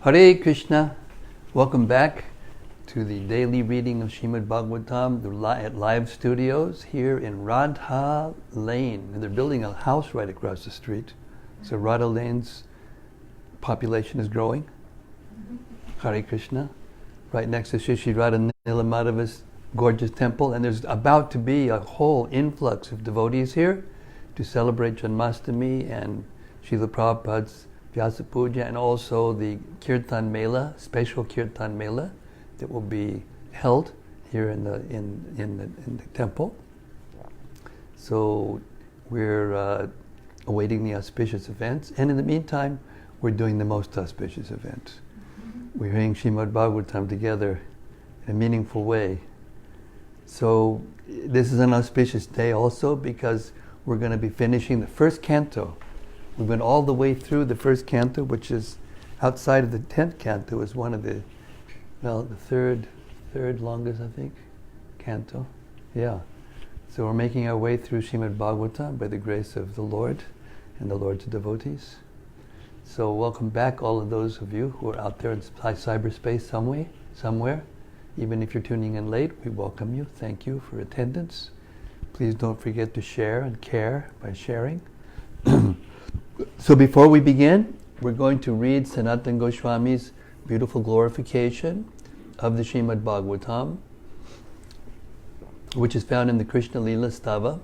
Hare Krishna. Welcome back to the daily reading of Srimad Bhagavatam at Live Studios here in Radha Lane. And they're building a house right across the street. So Radha Lane's population is growing. Hare Krishna. Right next to Shri Radha Nilamadava's gorgeous temple. And there's about to be a whole influx of devotees here to celebrate Janmashtami and Srila Prabhupada's Vyasa Puja, and also the Kirtan Mela, special Kirtan Mela that will be held here in the temple. So we're awaiting the auspicious events, and in the meantime, we're doing the most auspicious event. We're hearing Srimad Bhagavatam together in a meaningful way. So this is an auspicious day also because we're going to be finishing the first canto. We went all the way through the first canto, which is outside of the 10th canto, is one of the third longest, I think, canto. Yeah. So we're making our way through Srimad Bhagavatam by the grace of the Lord and the Lord's devotees. So welcome back, all of those of you who are out there in cyberspace somewhere. Even if you're tuning in late, we welcome you. Thank you for attendance. Please don't forget to share and care by sharing. So before we begin, we're going to read Sanatana Goswami's beautiful glorification of the Srimad Bhagavatam, which is found in the Krishna Lila Stava.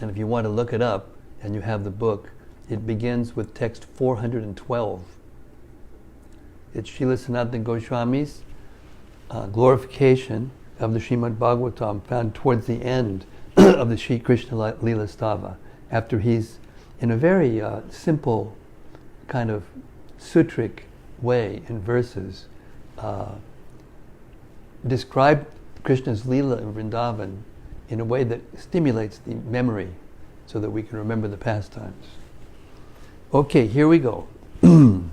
And if you want to look it up, and you have the book, it begins with text 412. It's Srila Sanatana Goswami's glorification of the Srimad Bhagavatam, found towards the end of the Sri Krishna Lila Stava, after he's, in a very simple, kind of sutric way in verses, described Krishna's Lila in Vrindavan in a way that stimulates the memory so that we can remember the pastimes. Okay, here we go. Srimad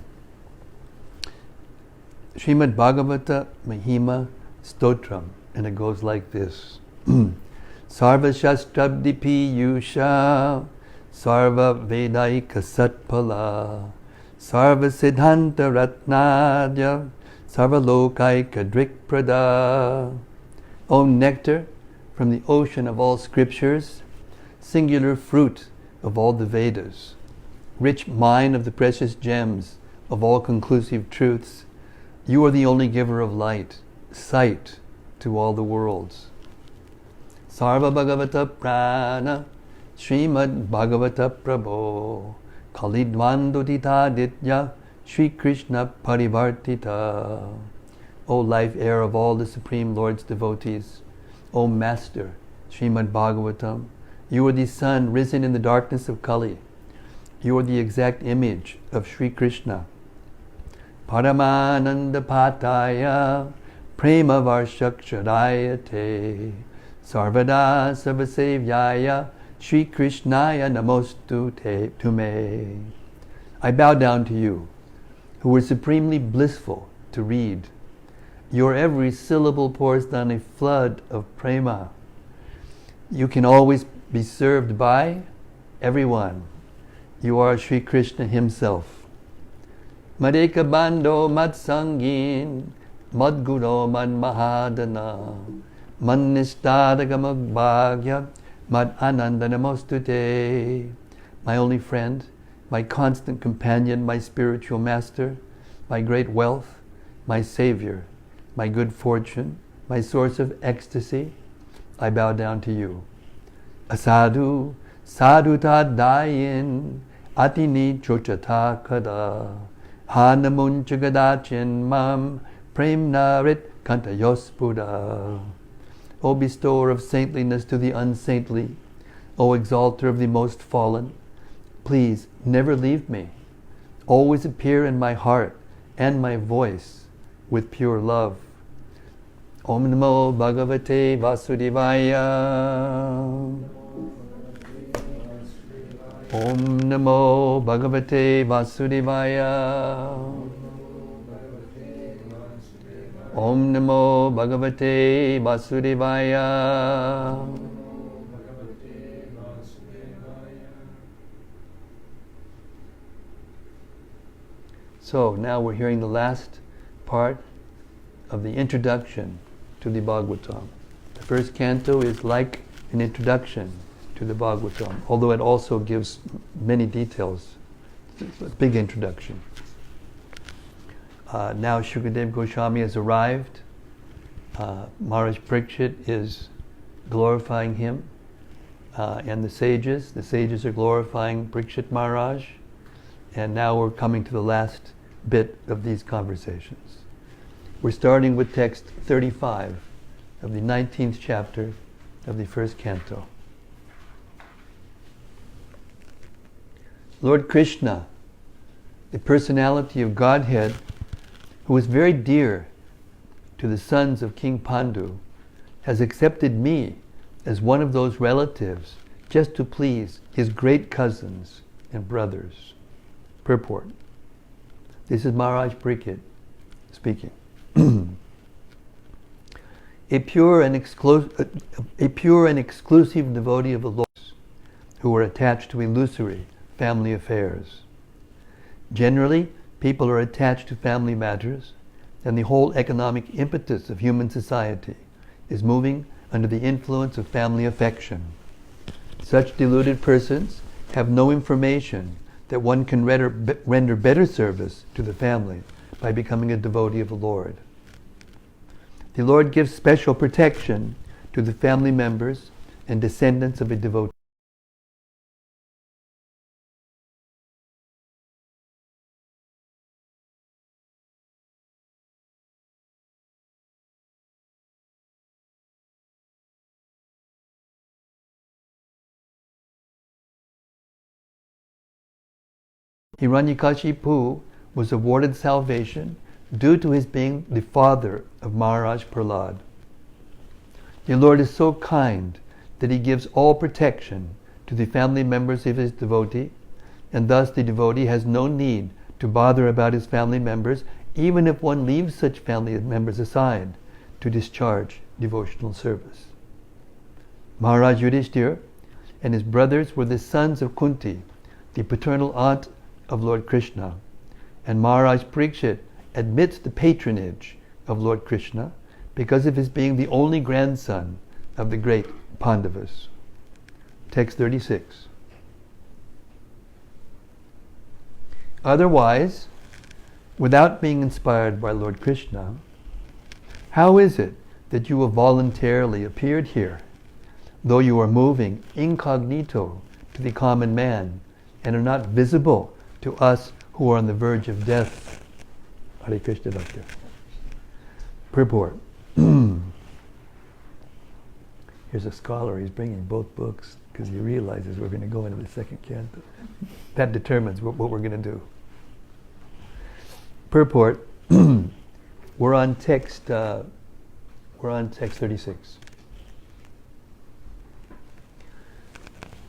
Bhagavata Mahima Stotram, and it goes like this. Sarva Shastrabdi Piyusha Sarva Vedaika Satpala Sarva Siddhanta Ratnadya Sarva Lokaika Drikprada. O nectar from the ocean of all scriptures, singular fruit of all the Vedas, rich mine of the precious gems of all conclusive truths, you are the only giver of light, sight to all the worlds. Sarva Bhagavata Prana Srimad Bhagavata Prabho Kalidvandodita Ditya Sri Krishna Parivartita. O life air of all the Supreme Lord's devotees, O Master Srimad Bhagavatam, you are the sun risen in the darkness of Kali. You are the exact image of Sri Krishna. Paramananda Pataya Prema Varshakshadayate Sarvada Sarvasevyaya Sri Krishnaya Namostu Tume. I bow down to you, who are supremely blissful to read. Your every syllable pours down a flood of prema. You can always be served by everyone. You are Sri Krishna himself. Madeka Bando Matsangin Madguro Man Mahadana Mannishtadagamagvagya Mad Ananda Namostute. My only friend, my constant companion, my spiritual master, my great wealth, my savior, my good fortune, my source of ecstasy, I bow down to you. Asadu, sadhuta dayin, atini chochata kada, hanamun chagadachin mam, premnarit kantayos buddha. O bestower of saintliness to the unsaintly, O exalter of the most fallen, please never leave me. Always appear in my heart and my voice with pure love. Om Namo Bhagavate Vasudevaya. Om Namo Bhagavate Vasudevaya. Om Namo Bhagavate Vasudevaya. So now we're hearing the last part of the introduction to the Bhagavatam. The first canto is like an introduction to the Bhagavatam, although it also gives many details. It's a big introduction. Now Sukadeva Goswami has arrived. Maharaj Parikshit is glorifying him, and the sages are glorifying Parikshit Maharaj, and now we're coming to the last bit of these conversations. We're starting with text 35 of the 19th chapter of the first canto. Lord Krishna, the personality of Godhead, who is very dear to the sons of King Pandu, has accepted me as one of those relatives just to please his great cousins and brothers. Purport. This is Maharaj Parikshit speaking. A pure and exclusive devotee of the Lord who are attached to illusory family affairs. Generally, people are attached to family matters, and the whole economic impetus of human society is moving under the influence of family affection. Such deluded persons have no information that one can render better service to the family by becoming a devotee of the Lord. The Lord gives special protection to the family members and descendants of a devotee. Hiranyakashipu was awarded salvation due to his being the father of Maharaj Prahlad. The Lord is so kind that he gives all protection to the family members of his devotee, and thus the devotee has no need to bother about his family members, even if one leaves such family members aside to discharge devotional service. Maharaj Yudhishthira and his brothers were the sons of Kunti, the paternal aunt of Lord Krishna, and Maharaj Parikshit admits the patronage of Lord Krishna because of his being the only grandson of the great Pandavas. Text 36. Otherwise, without being inspired by Lord Krishna, how is it that you have voluntarily appeared here, though you are moving incognito to the common man and are not visible to us who are on the verge of death? Hare Krishna, Doctor. Purport. Here's a scholar, he's bringing both books because he realizes we're going to go into the second canto. That determines what we're going to do. Purport. We're on text 36.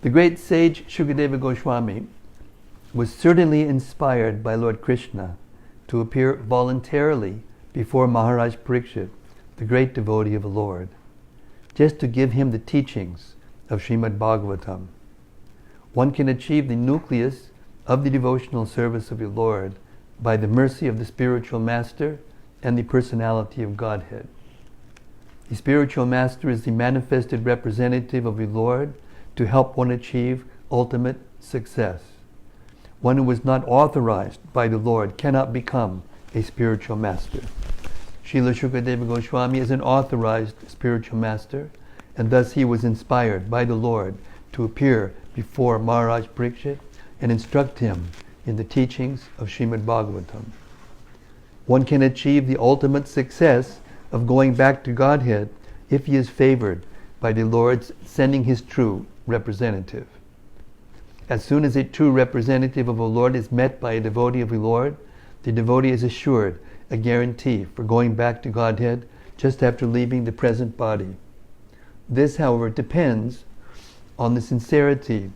The great sage Sukadeva Goswami was certainly inspired by Lord Krishna to appear voluntarily before Maharaj Parikshit, the great devotee of the Lord, just to give him the teachings of Srimad Bhagavatam. One can achieve the nucleus of the devotional service of the Lord by the mercy of the spiritual master and the personality of Godhead. The spiritual master is the manifested representative of the Lord to help one achieve ultimate success. One who is not authorized by the Lord cannot become a spiritual master. Srila Sukadeva Goswami is an authorized spiritual master, and thus he was inspired by the Lord to appear before Maharaj Parikshit and instruct him in the teachings of Srimad Bhagavatam. One can achieve the ultimate success of going back to Godhead if he is favored by the Lord's sending his true representative. As soon as a true representative of the Lord is met by a devotee of the Lord, the devotee is assured a guarantee for going back to Godhead just after leaving the present body. This, however, depends on the sincerity.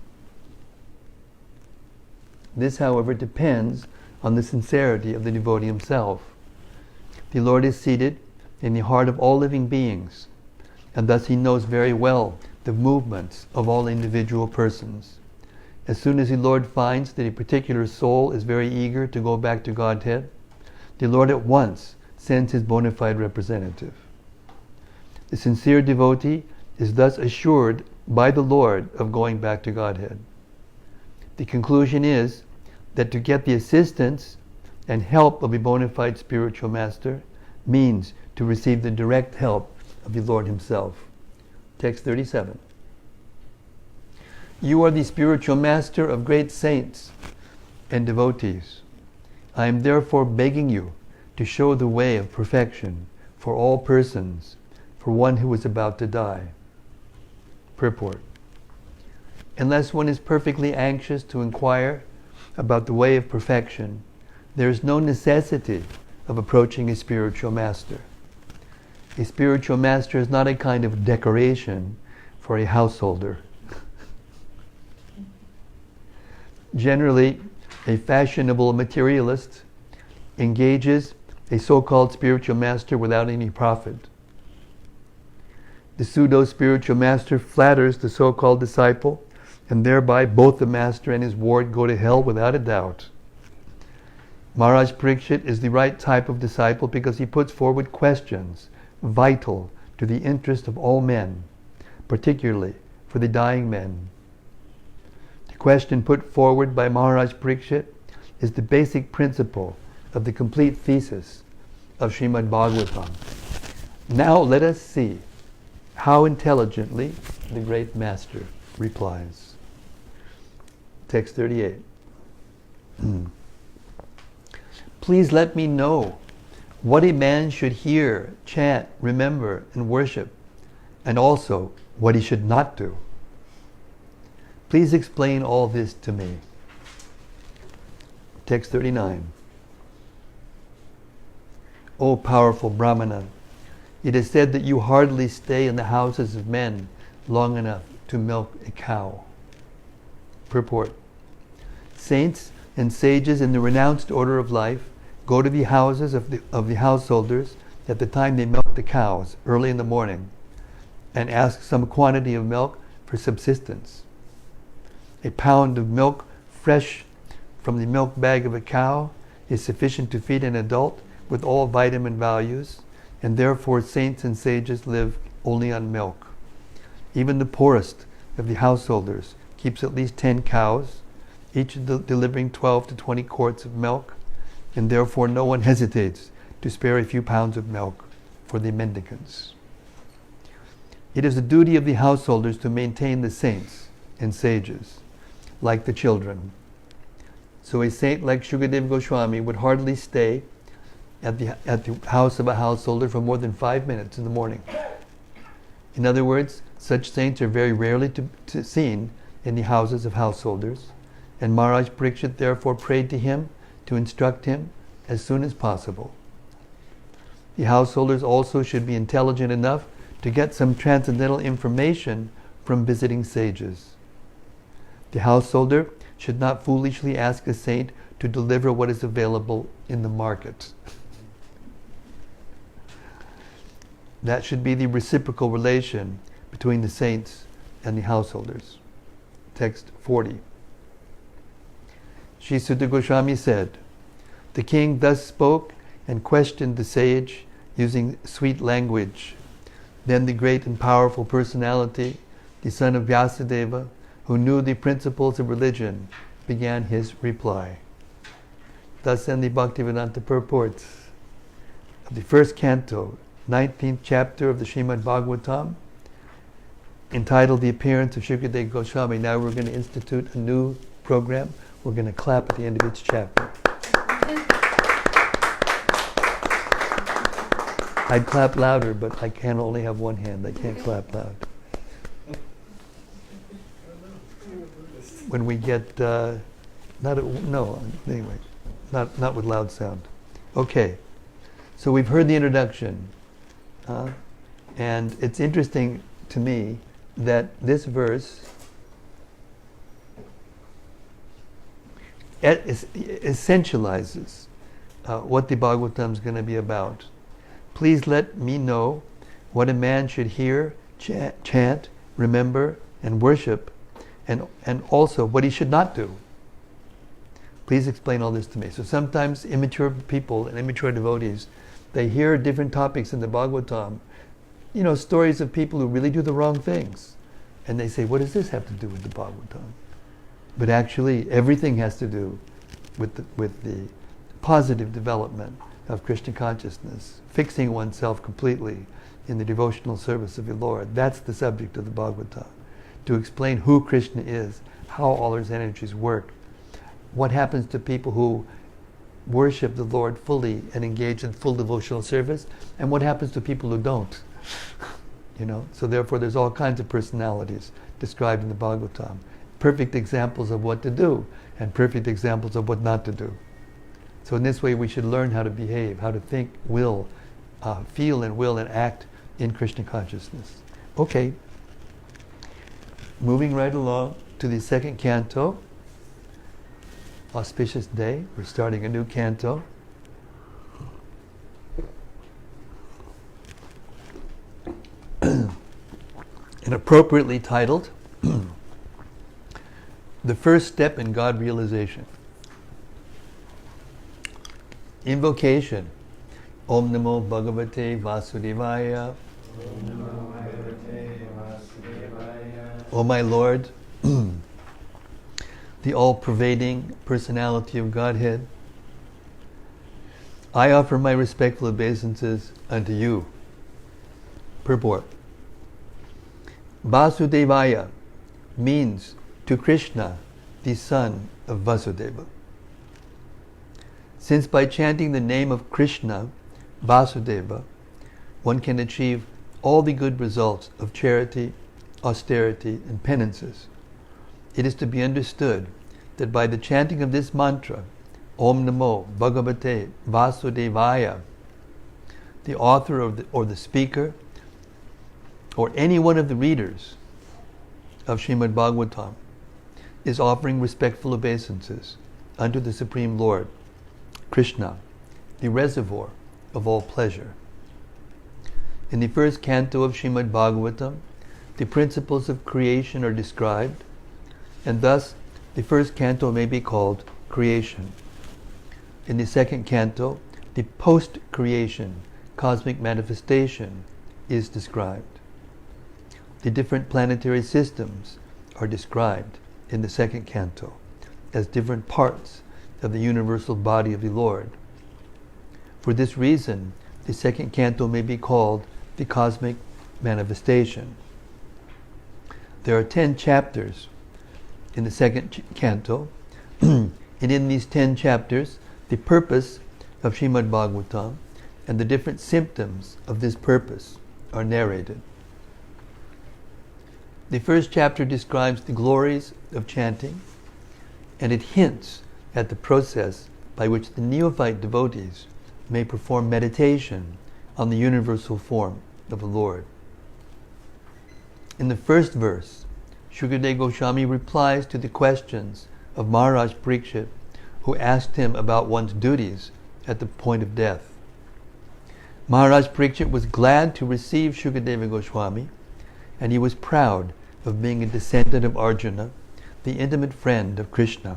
This, however, depends on the sincerity of the devotee himself. The Lord is seated in the heart of all living beings, and thus He knows very well the movements of all individual persons. As soon as the Lord finds that a particular soul is very eager to go back to Godhead, the Lord at once sends his bona fide representative. The sincere devotee is thus assured by the Lord of going back to Godhead. The conclusion is that to get the assistance and help of a bona fide spiritual master means to receive the direct help of the Lord himself. Text 37. You are the spiritual master of great saints and devotees. I am therefore begging you to show the way of perfection for all persons, for one who is about to die. Purport. Unless one is perfectly anxious to inquire about the way of perfection, there is no necessity of approaching a spiritual master. A spiritual master is not a kind of decoration for a householder. Generally, a fashionable materialist engages a so-called spiritual master without any profit. The pseudo-spiritual master flatters the so-called disciple, and thereby both the master and his ward go to hell without a doubt. Maharaj Parikshit is the right type of disciple because he puts forward questions vital to the interest of all men, particularly for the dying men. The question put forward by Maharaj Parikshit is the basic principle of the complete thesis of Srimad Bhagavatam. Now let us see how intelligently the great master replies. Text 38. Please let me know what a man should hear, chant, remember, and worship, and also what he should not do. Please explain all this to me. Text 39. O powerful Brahmana, it is said that you hardly stay in the houses of men long enough to milk a cow. Purport. Saints and sages in the renounced order of life go to the houses of the householders at the time they milk the cows, early in the morning, and ask some quantity of milk for subsistence. A pound of milk fresh from the milk bag of a cow is sufficient to feed an adult with all vitamin values, and therefore saints and sages live only on milk. Even the poorest of the householders keeps at least 10 cows, each delivering 12 to 20 quarts of milk, and therefore no one hesitates to spare a few pounds of milk for the mendicants. It is the duty of the householders to maintain the saints and sages, like the children. So a saint like Sukadeva Goswami would hardly stay at the house of a householder for more than 5 minutes in the morning. In other words, such saints are very rarely seen in the houses of householders, and Maharaj Parikshit therefore prayed to him to instruct him as soon as possible. The householders also should be intelligent enough to get some transcendental information from visiting sages. The householder should not foolishly ask a saint to deliver what is available in the market. That should be the reciprocal relation between the saints and the householders. Text 40. Sri Sutta Goswami said, the king thus spoke and questioned the sage using sweet language. Then the great and powerful personality, the son of Vyasadeva, who knew the principles of religion, began his reply. Thus end the Bhaktivedanta purports of the first canto, 19th chapter of the Srimad Bhagavatam, entitled The Appearance of Sukadeva Goswami. Now we're going to institute a new program. We're going to clap at the end of each chapter. I'd clap louder, but I can only have one hand. I can't clap loud. When we get, not with loud sound. Okay, so we've heard the introduction. And it's interesting to me that this verse essentializes what the Bhagavatam is going to be about. Please let me know what a man should hear, chant, remember, and worship, and also what he should not do. Please explain all this to me. So sometimes immature people and immature devotees, they hear different topics in the Bhagavatam, stories of people who really do the wrong things. And they say, what does this have to do with the Bhagavatam? But actually, everything has to do with the positive development of Krishna consciousness, fixing oneself completely in the devotional service of the Lord. That's the subject of the Bhagavatam. To explain who Krishna is, how all his energies work, what happens to people who worship the Lord fully and engage in full devotional service, and what happens to people who don't. So therefore there's all kinds of personalities described in the Bhagavatam. Perfect examples of what to do, and perfect examples of what not to do. So in this way we should learn how to behave, how to think, feel and act in Krishna consciousness. Okay. Moving right along to the second canto. Auspicious day. We're starting a new canto. And appropriately titled, The First Step in God Realization. Invocation. Om Namo Bhagavate Vasudevaya. Om Namo Bhagavate Vasudevaya. O my Lord, the all-pervading personality of Godhead, I offer my respectful obeisances unto you. Purport. Vasudevaya means to Krishna, the son of Vasudeva. Since by chanting the name of Krishna, Vasudeva, one can achieve all the good results of charity, austerity, and penances, it is to be understood that by the chanting of this mantra, Om Namo Bhagavate Vasudevaya, the author or the speaker, or any one of the readers of Srimad Bhagavatam is offering respectful obeisances unto the Supreme Lord, Krishna, the reservoir of all pleasure. In the first canto of Srimad Bhagavatam, the principles of creation are described, and thus the first canto may be called creation. In the second canto, the post-creation cosmic manifestation is described. The different planetary systems are described in the second canto as different parts of the universal body of the Lord. For this reason, the second canto may be called the cosmic manifestation. There are 10 chapters in the second canto, and in these 10 chapters, the purpose of Srimad Bhagavatam and the different symptoms of this purpose are narrated. The first chapter describes the glories of chanting, and it hints at the process by which the neophyte devotees may perform meditation on the universal form of the Lord. In the first verse, Sukadeva Goswami replies to the questions of Maharaj Parikshit, who asked him about one's duties at the point of death. Maharaj Parikshit was glad to receive Sukadeva Goswami, and he was proud of being a descendant of Arjuna, the intimate friend of Krishna.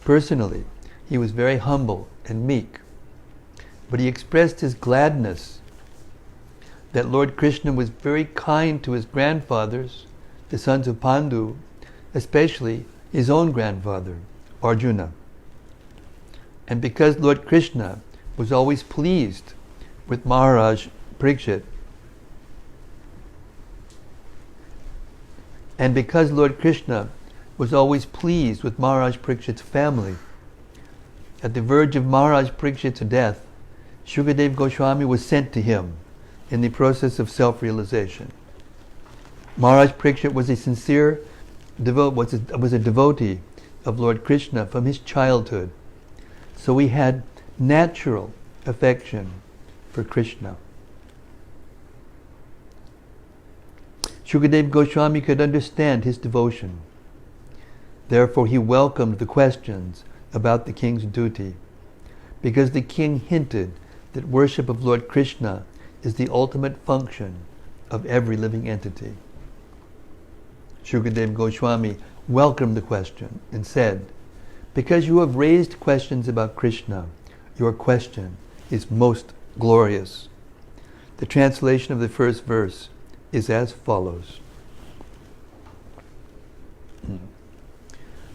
Personally, he was very humble and meek, but he expressed his gladness that Lord Krishna was very kind to his grandfathers, the sons of Pandu, especially his own grandfather, Arjuna. And because Lord Krishna was always pleased with Maharaj Parikshit, and because Lord Krishna was always pleased with Maharaj Parikshit's family, at the verge of Maharaj Parikshit's death, Sukadeva Goswami was sent to him in the process of self-realization. Maharaj Parikshit was a sincere was a devotee of Lord Krishna from his childhood, so he had natural affection for Krishna. Sukadeva Goswami could understand his devotion. Therefore he welcomed the questions about the king's duty, because the king hinted that worship of Lord Krishna is the ultimate function of every living entity. Sukadeva Goswami welcomed the question and said, "Because you have raised questions about Krishna, your question is most glorious." The translation of the first verse is as follows.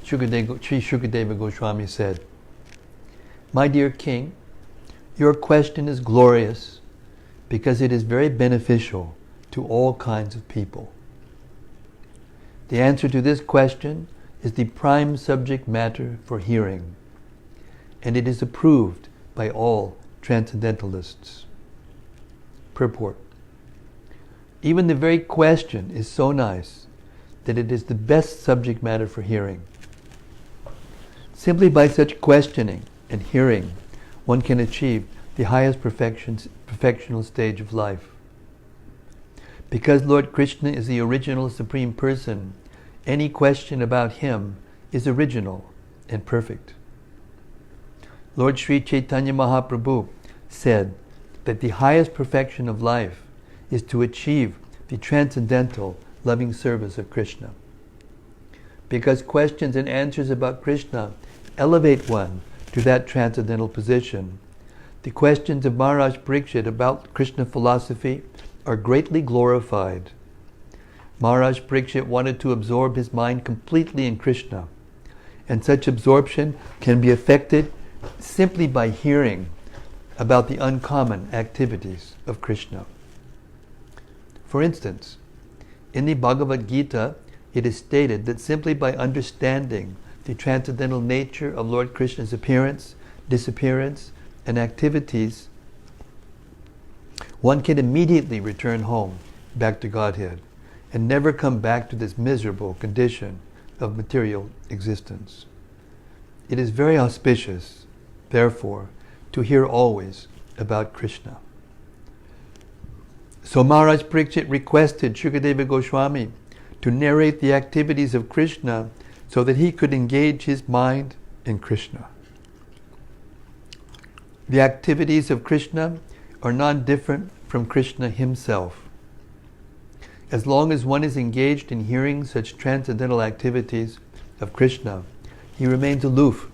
Sri Sukadeva Goswami said, "My dear king, your question is glorious because it is very beneficial to all kinds of people. The answer to this question is the prime subject matter for hearing, and it is approved by all transcendentalists." Purport. Even the very question is so nice that it is the best subject matter for hearing. Simply by such questioning and hearing, one can achieve the highest perfectional stage of life. Because Lord Krishna is the original Supreme Person, any question about Him is original and perfect. Lord Sri Chaitanya Mahaprabhu said that the highest perfection of life is to achieve the transcendental loving service of Krishna. Because questions and answers about Krishna elevate one to that transcendental position, the questions of Maharaj Parikshit about Krishna philosophy are greatly glorified. Maharaj Parikshit wanted to absorb his mind completely in Krishna, and such absorption can be effected simply by hearing about the uncommon activities of Krishna. For instance, in the Bhagavad Gita, it is stated that simply by understanding the transcendental nature of Lord Krishna's appearance, disappearance, and activities, one can immediately return home, back to Godhead, and never come back to this miserable condition of material existence. It is very auspicious, therefore, to hear always about Krishna. So Maharaj Parikshit requested Sukadeva Goswami to narrate the activities of Krishna so that he could engage his mind in Krishna. The activities of Krishna are not different from Krishna himself. As long as one is engaged in hearing such transcendental activities of Krishna, he remains aloof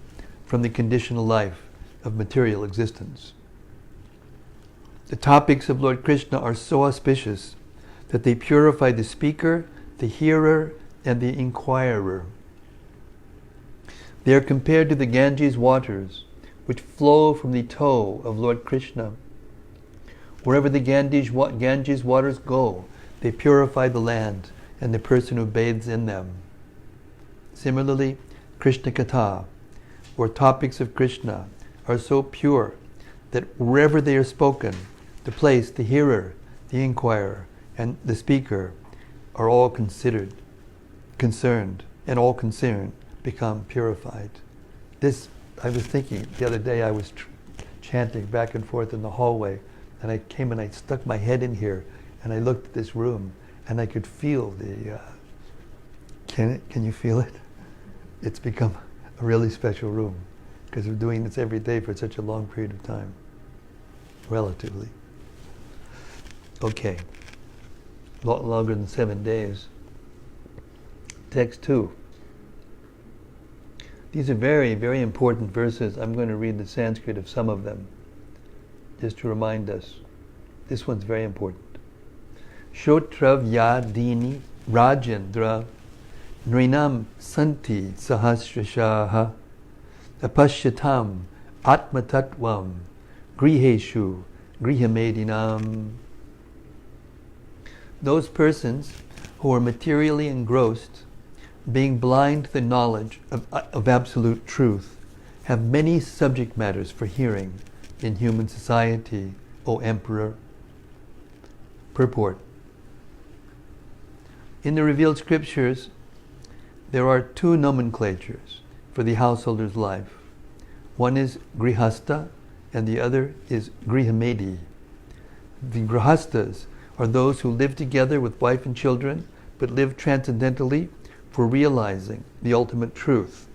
from the conditional life of material existence. The topics of Lord Krishna are so auspicious that they purify the speaker, the hearer, and the inquirer. They are compared to the Ganges waters, which flow from the toe of Lord Krishna. Wherever the Ganges waters go, they purify the land and the person who bathes in them. Similarly, Krishna Katha, or topics of Krishna, are so pure that wherever they are spoken, the place, the hearer, the inquirer, and the speaker are all concerned, and all concerned become purified. This, I was thinking the other day, I was chanting back and forth in the hallway, and I came and I stuck my head in here, and I looked at this room, and I could feel the, can you feel it? It's become a really special room, because we're doing this every day for such a long period of time, relatively. Okay, a lot longer than 7 days. Text 2. These are very, very important verses. I'm going to read the Sanskrit of some of them, just to remind us. This one's very important. Shotravyadini Rajendra Nrinam Santi Sahasrashaha Apashyatam Atmatatvam Griheshu Grihamedinam. Those persons who are materially engrossed, being blind to the knowledge of absolute truth, have many subject matters for hearing in human society, O Emperor. Purport. In the revealed scriptures, there are two nomenclatures for the householder's life. One is Grihastha and the other is Grihamedi. The Grihasthas are those who live together with wife and children, but live transcendentally for realizing the ultimate truth.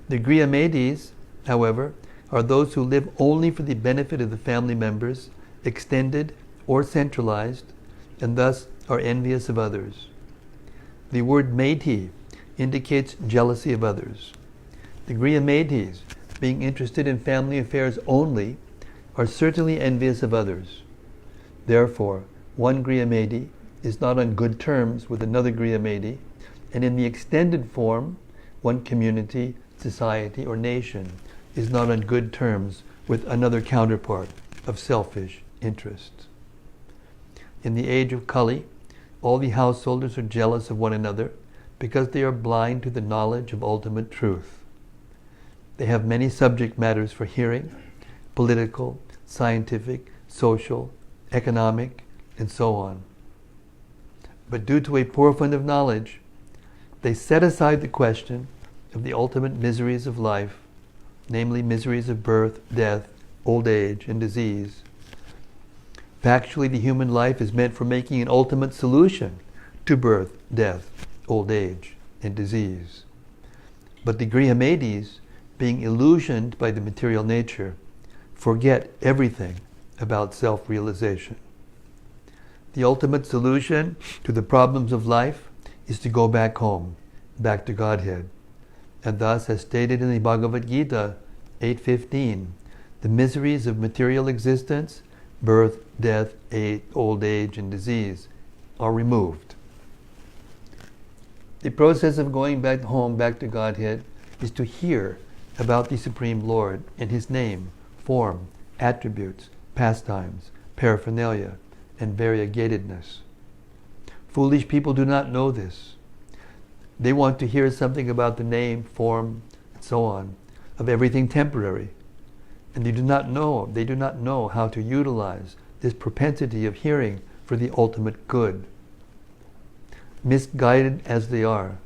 The Grihamedis, however, are those who live only for the benefit of the family members, extended or centralized, and thus are envious of others. The word meti indicates jealousy of others. The Griyametis, being interested in family affairs only, are certainly envious of others. Therefore, one Griyameti is not on good terms with another Griyameti, and in the extended form, one community, society, or nation is not on good terms with another counterpart of selfish interests. In the age of Kali, all the householders are jealous of one another because they are blind to the knowledge of ultimate truth. They have many subject matters for hearing, political, scientific, social, economic, and so on. But due to a poor fund of knowledge, they set aside the question of the ultimate miseries of life, namely miseries of birth, death, old age, and disease. Factually, the human life is meant for making an ultimate solution to birth, death, old age, and disease. But the Griyametis, being illusioned by the material nature, forget everything about self-realization. The ultimate solution to the problems of life is to go back home, back to Godhead. And thus, as stated in the Bhagavad Gita 8:15, the miseries of material existence, birth, death, old age, and disease, are removed. The process of going back home, back to Godhead, is to hear about the Supreme Lord and His name, form, attributes, pastimes, paraphernalia, and variegatedness. Foolish people do not know this. They want to hear something about the name, form, and so on, of everything temporary. And they do not know how to utilize this propensity of hearing for the ultimate good. Misguided as they are,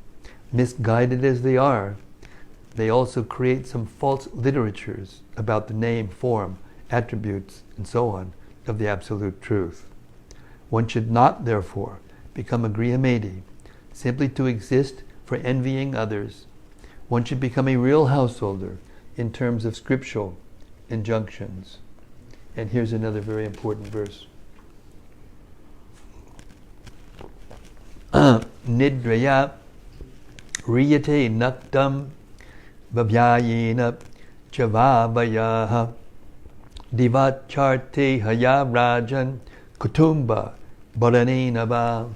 they also create some false literatures about the name, form, attributes, and so on, of the Absolute Truth. One should not, therefore, become a Griyameti simply to exist for envying others. One should become a real householder in terms of scriptural injunctions. And here's another very important verse. Nidraya riyate naktam vabhyayena chavavayaha divacharte haya rajan kutumba baranenava.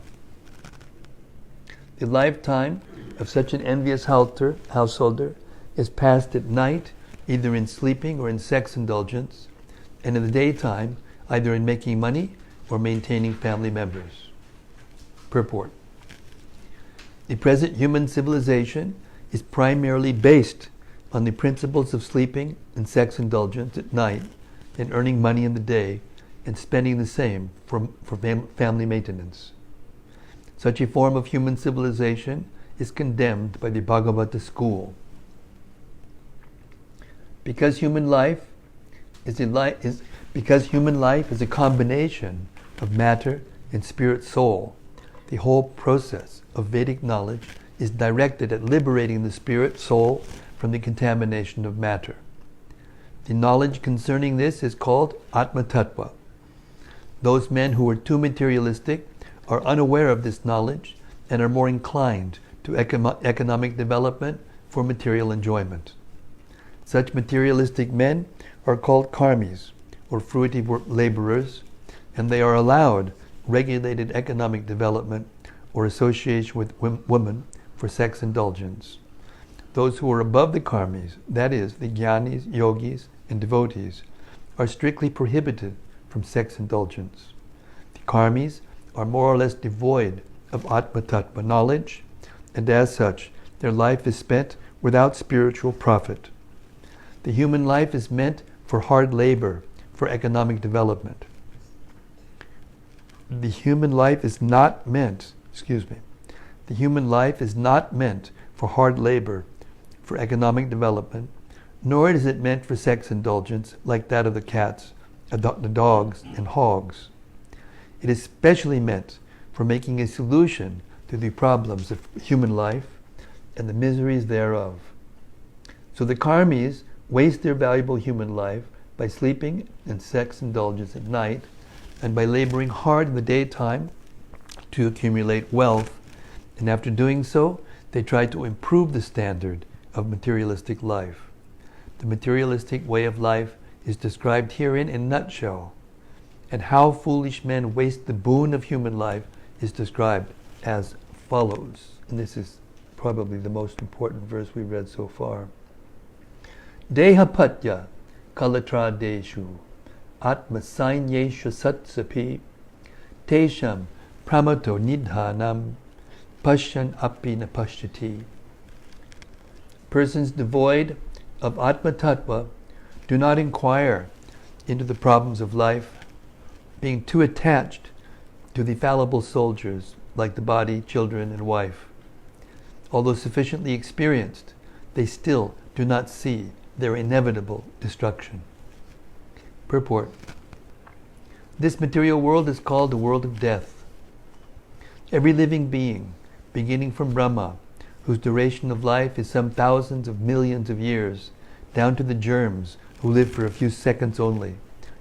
The lifetime of such an envious householder is passed at night, either in sleeping or in sex indulgence, and in the daytime, either in making money or maintaining family members. Purport. The present human civilization is primarily based on the principles of sleeping and sex indulgence at night, and earning money in the day, and spending the same for family maintenance. Such a form of human civilization is condemned by the Bhagavata school. Because human life is a combination of matter and spirit soul, the whole process of Vedic knowledge is directed at liberating the spirit soul from the contamination of matter. The knowledge concerning this is called Atma Tattva. Those men who are too materialistic are unaware of this knowledge and are more inclined to economic development for material enjoyment. Such materialistic men are called karmis, or fruitive laborers, and they are allowed regulated economic development or association with women for sex indulgence. Those who are above the karmis, that is, the jnanis, yogis, and devotees, are strictly prohibited from sex indulgence. The karmis are more or less devoid of Atma Tattva knowledge, and as such, their life is spent without spiritual profit. The human life is meant for hard labor, for economic development. The human life is not meant for hard labor, for economic development, nor is it meant for sex indulgence like that of the cats, the dogs, and hogs. It is specially meant for making a solution to the problems of human life and the miseries thereof. So the karmis waste their valuable human life by sleeping and sex indulgence at night, and by laboring hard in the daytime to accumulate wealth, And after doing so, they try to improve the standard of materialistic life. The materialistic way of life is described herein in a nutshell. And how foolish men waste the boon of human life is described as follows. And this is probably the most important verse we've read so far. Dehapatya kalatra deshu atmasainyesha satsapi tesham pramato nidhanam pashyan api napashyati. Persons devoid of Atma Tattva do not inquire into the problems of life, being too attached to the fallible soldiers like the body, children, and wife. Although sufficiently experienced, they still do not see their inevitable destruction. Purport. This material world is called the world of death. Every living being, beginning from Brahma, whose duration of life is some thousands of millions of years, down to the germs who live for a few seconds only,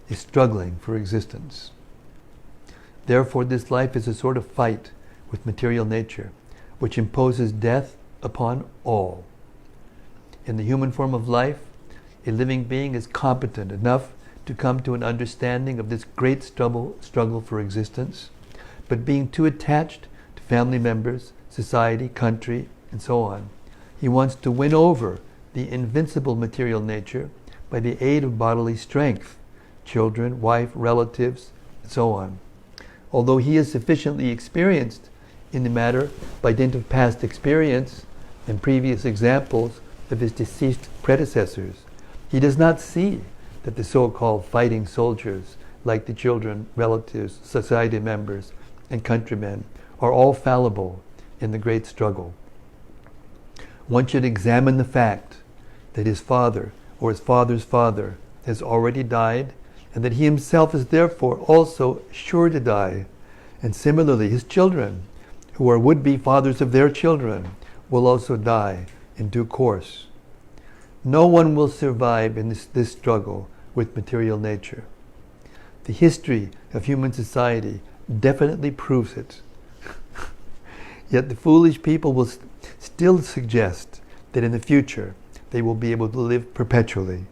is struggling for existence. Therefore, this life is a sort of fight with material nature, which imposes death upon all. In the human form of life, a living being is competent enough to come to an understanding of this great struggle for existence, but being too attached to family members, society, country, and so on, he wants to win over the invincible material nature by the aid of bodily strength, children, wife, relatives, and so on. Although he is sufficiently experienced in the matter by dint of past experience and previous examples of his deceased predecessors, he does not see that the so-called fighting soldiers, like the children, relatives, society members, and countrymen, are all fallible in the great struggle. One should examine the fact that his father or his father's father has already died, and that he himself is therefore also sure to die. And similarly, his children, who are would-be fathers of their children, will also die in due course. No one will survive in this struggle with material nature. The history of human society definitely proves it. Yet the foolish people will still suggest that in the future they will be able to live perpetually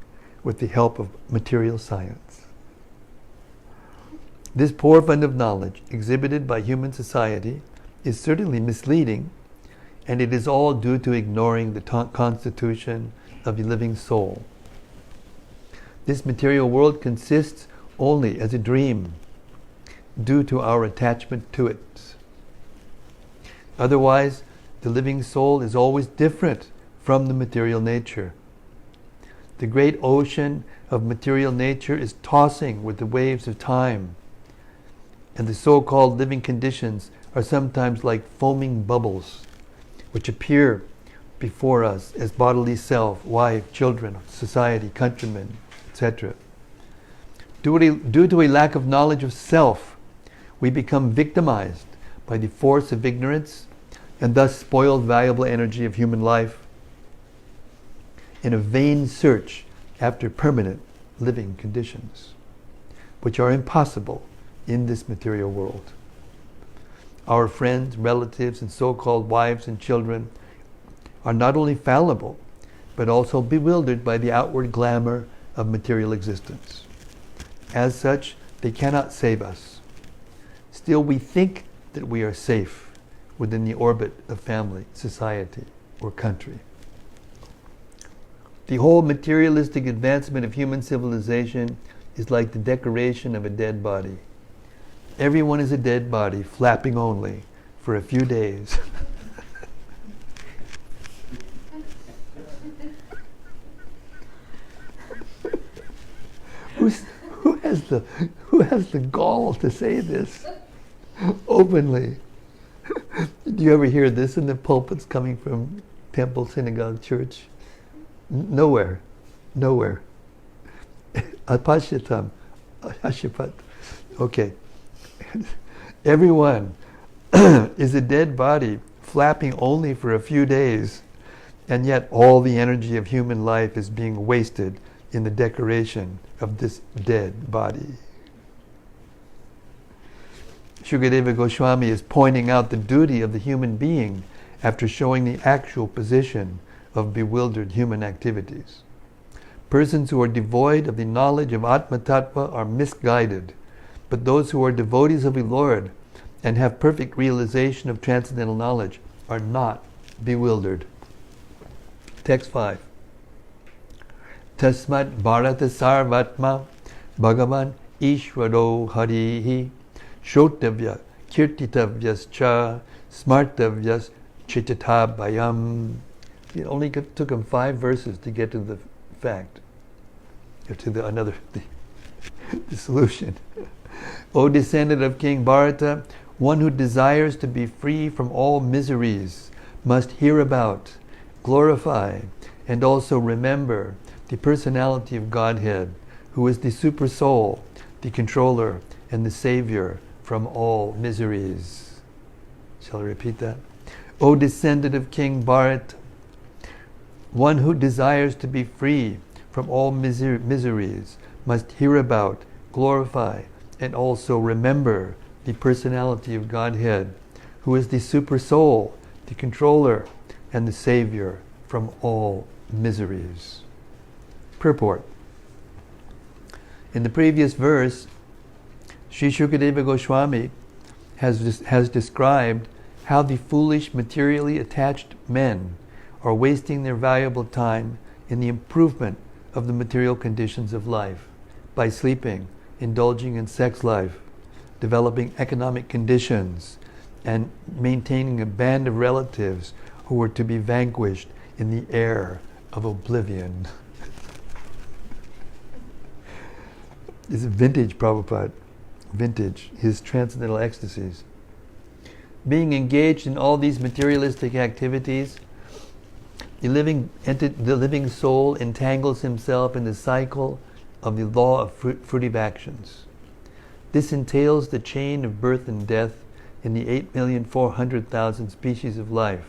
with the help of material science. This poor fund of knowledge exhibited by human society is certainly misleading, and it is all due to ignoring the constitution of the living soul. This material world consists only as a dream due to our attachment to it. Otherwise, the living soul is always different from the material nature. The great ocean of material nature is tossing with the waves of time, and the so-called living conditions are sometimes like foaming bubbles, which appear before us as bodily self, wife, children, society, countrymen, etc. Due to a lack of knowledge of self, we become victimized by the force of ignorance and thus spoil valuable energy of human life in a vain search after permanent living conditions, which are impossible in this material world. Our friends, relatives, and so-called wives and children are not only fallible, but also bewildered by the outward glamour of material existence. As such, they cannot save us. Still, we think that we are safe within the orbit of family, society, or country. The whole materialistic advancement of human civilization is like the decoration of a dead body. Everyone is a dead body, flapping only for a few days. Who has the gall to say this openly? Do you ever hear this in the pulpits coming from temple, synagogue, church? Nowhere. Apashyatam, ashapat. Okay. Everyone is a dead body, flapping only for a few days, and yet all the energy of human life is being wasted in the decoration of this dead body. Sukadeva Goswami is pointing out the duty of the human being after showing the actual position of bewildered human activities. Persons who are devoid of the knowledge of Atma Tattva are misguided, but those who are devotees of the Lord and have perfect realization of transcendental knowledge are not bewildered. Text 5. Tasmat Bharata Sarvatma Bhagavan Ishvaro Harihi Shotavya Kirtitavyascha Smartavyas Chitatabayam. It only took him 5 verses to get to the fact, or to the solution. O descendant of King Bharata, one who desires to be free from all miseries must hear about, glorify, and also remember the personality of Godhead, who is the super soul, the controller, and the savior from all miseries. Shall I repeat that? O descendant of King Bharat, one who desires to be free from all miseries must hear about, glorify, and also remember the personality of Godhead, who is the super soul, the controller, and the savior from all miseries. Purport. In the previous verse, Sri Sukadeva Goswami has described how the foolish, materially attached men are wasting their valuable time in the improvement of the material conditions of life by sleeping, indulging in sex life, developing economic conditions, and maintaining a band of relatives who are to be vanquished in the air of oblivion. It's vintage Prabhupada, vintage, his transcendental ecstasies. Being engaged in all these materialistic activities, the living soul entangles himself in the cycle of the law of fruitive actions. This entails the chain of birth and death in the 8,400,000 species of life,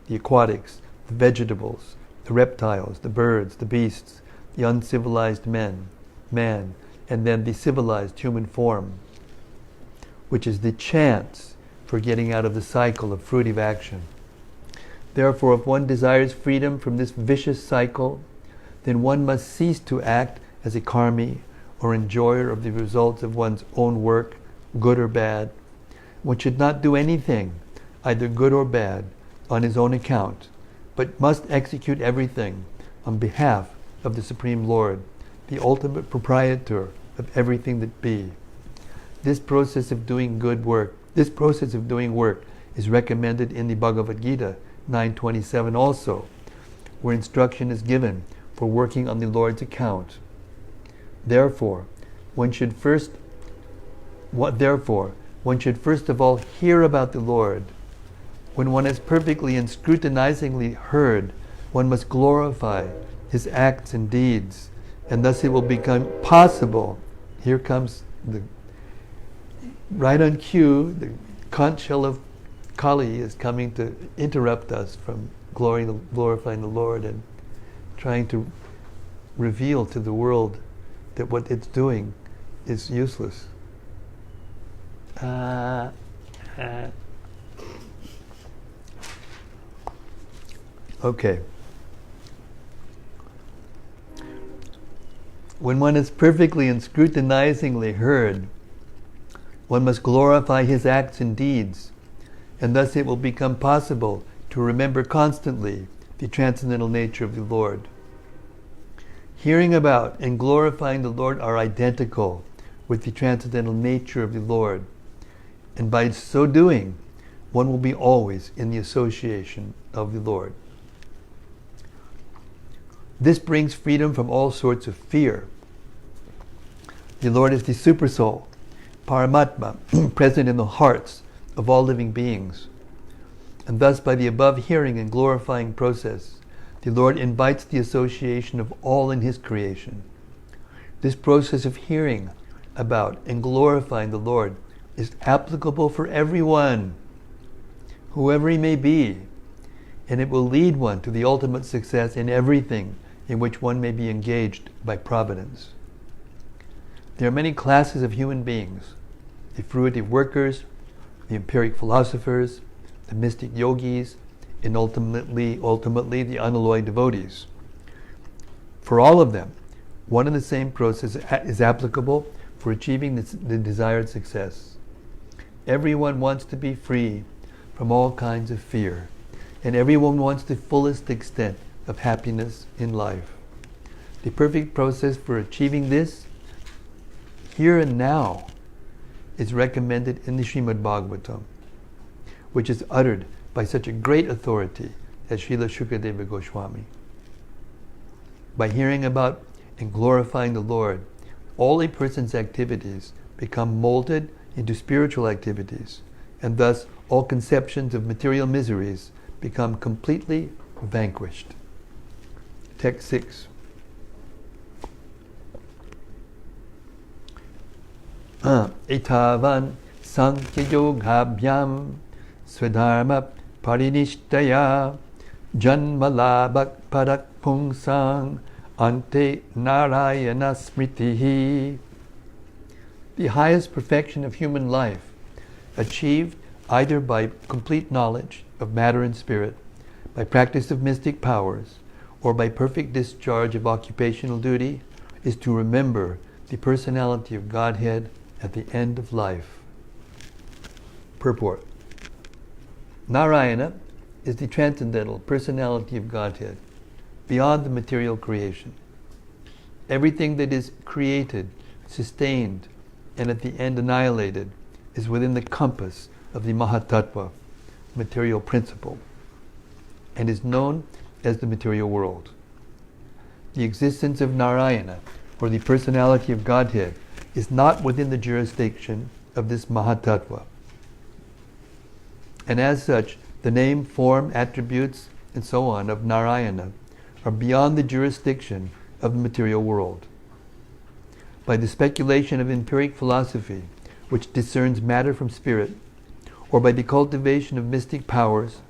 the aquatics, the vegetables, the reptiles, the birds, the beasts, the uncivilized man, and then the civilized human form, which is the chance for getting out of the cycle of fruitive action. Therefore, if one desires freedom from this vicious cycle, then one must cease to act as a karmi or enjoyer of the results of one's own work, good or bad. One should not do anything, either good or bad, on his own account, but must execute everything on behalf of the Supreme Lord, the ultimate proprietor of everything that be. This process of doing work is recommended in the Bhagavad Gita 9:27 also, where instruction is given for working on the Lord's account. Therefore, one should first of all hear about the Lord. When one has perfectly and scrutinizingly heard, one must glorify his acts and deeds, and thus it will become possible. Here comes right on cue, the conch shell of Kali is coming to interrupt us from glorifying the Lord and trying to reveal to the world that what it's doing is useless. Okay. When one is perfectly and scrutinizingly heard, one must glorify his acts and deeds, and thus it will become possible to remember constantly the transcendental nature of the Lord. Hearing about and glorifying the Lord are identical with the transcendental nature of the Lord, and by so doing, one will be always in the association of the Lord. This brings freedom from all sorts of fear. The Lord is the super soul, Paramatma, present in the hearts of all living beings. And thus, by the above hearing and glorifying process, the Lord invites the association of all in His creation. This process of hearing about and glorifying the Lord is applicable for everyone, whoever he may be, and it will lead one to the ultimate success in everything in which one may be engaged by providence. There are many classes of human beings, the fruitive workers, the empiric philosophers, the mystic yogis, and ultimately the unalloyed devotees. For all of them, one and the same process is applicable for achieving the desired success. Everyone wants to be free from all kinds of fear, and everyone wants the fullest extent of happiness in life. The perfect process for achieving this, here and now, is recommended in the Srimad Bhagavatam, which is uttered by such a great authority as Srila Sukadeva Goswami. By hearing about and glorifying the Lord, all a person's activities become molded into spiritual activities, and thus all conceptions of material miseries become completely vanquished. Text 6. Etavan Sankhya Yogabhyam Swadharma Parinishtaya Janmalabhak Parak Pungsang Ante Narayana Smritihi. The highest perfection of human life, achieved either by complete knowledge of matter and spirit, by practice of mystic powers, or by perfect discharge of occupational duty, is to remember the personality of Godhead at the end of life. Purport. Narayana is the transcendental personality of Godhead, beyond the material creation. Everything that is created, sustained, and at the end annihilated is within the compass of the Mahatattva, material principle, and is known as the material world. The existence of Narayana, or the personality of Godhead, is not within the jurisdiction of this Mahatattva. And as such, the name, form, attributes, and so on of Narayana are beyond the jurisdiction of the material world. By the speculation of empiric philosophy, which discerns matter from spirit, or by the cultivation of mystic powers,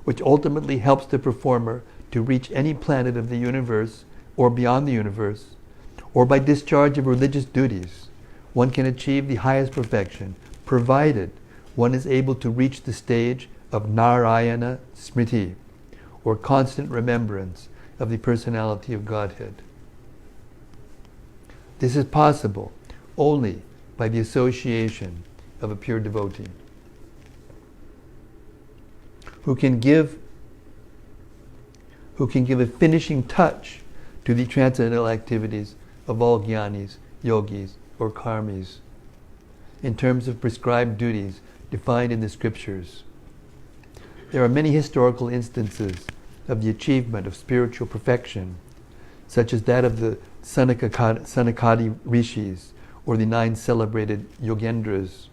which ultimately helps the performer to reach any planet of the universe or beyond the universe, or by discharge of religious duties, one can achieve the highest perfection, provided one is able to reach the stage of Narayana Smriti, or constant remembrance of the personality of Godhead. This is possible only by the association of a pure devotee, who can give a finishing touch to the transcendental activities of all jnanis, yogis, or karmis, in terms of prescribed duties defined in the scriptures. There are many historical instances of the achievement of spiritual perfection, such as that of the Sanakadi rishis, or the 9 celebrated yogendras,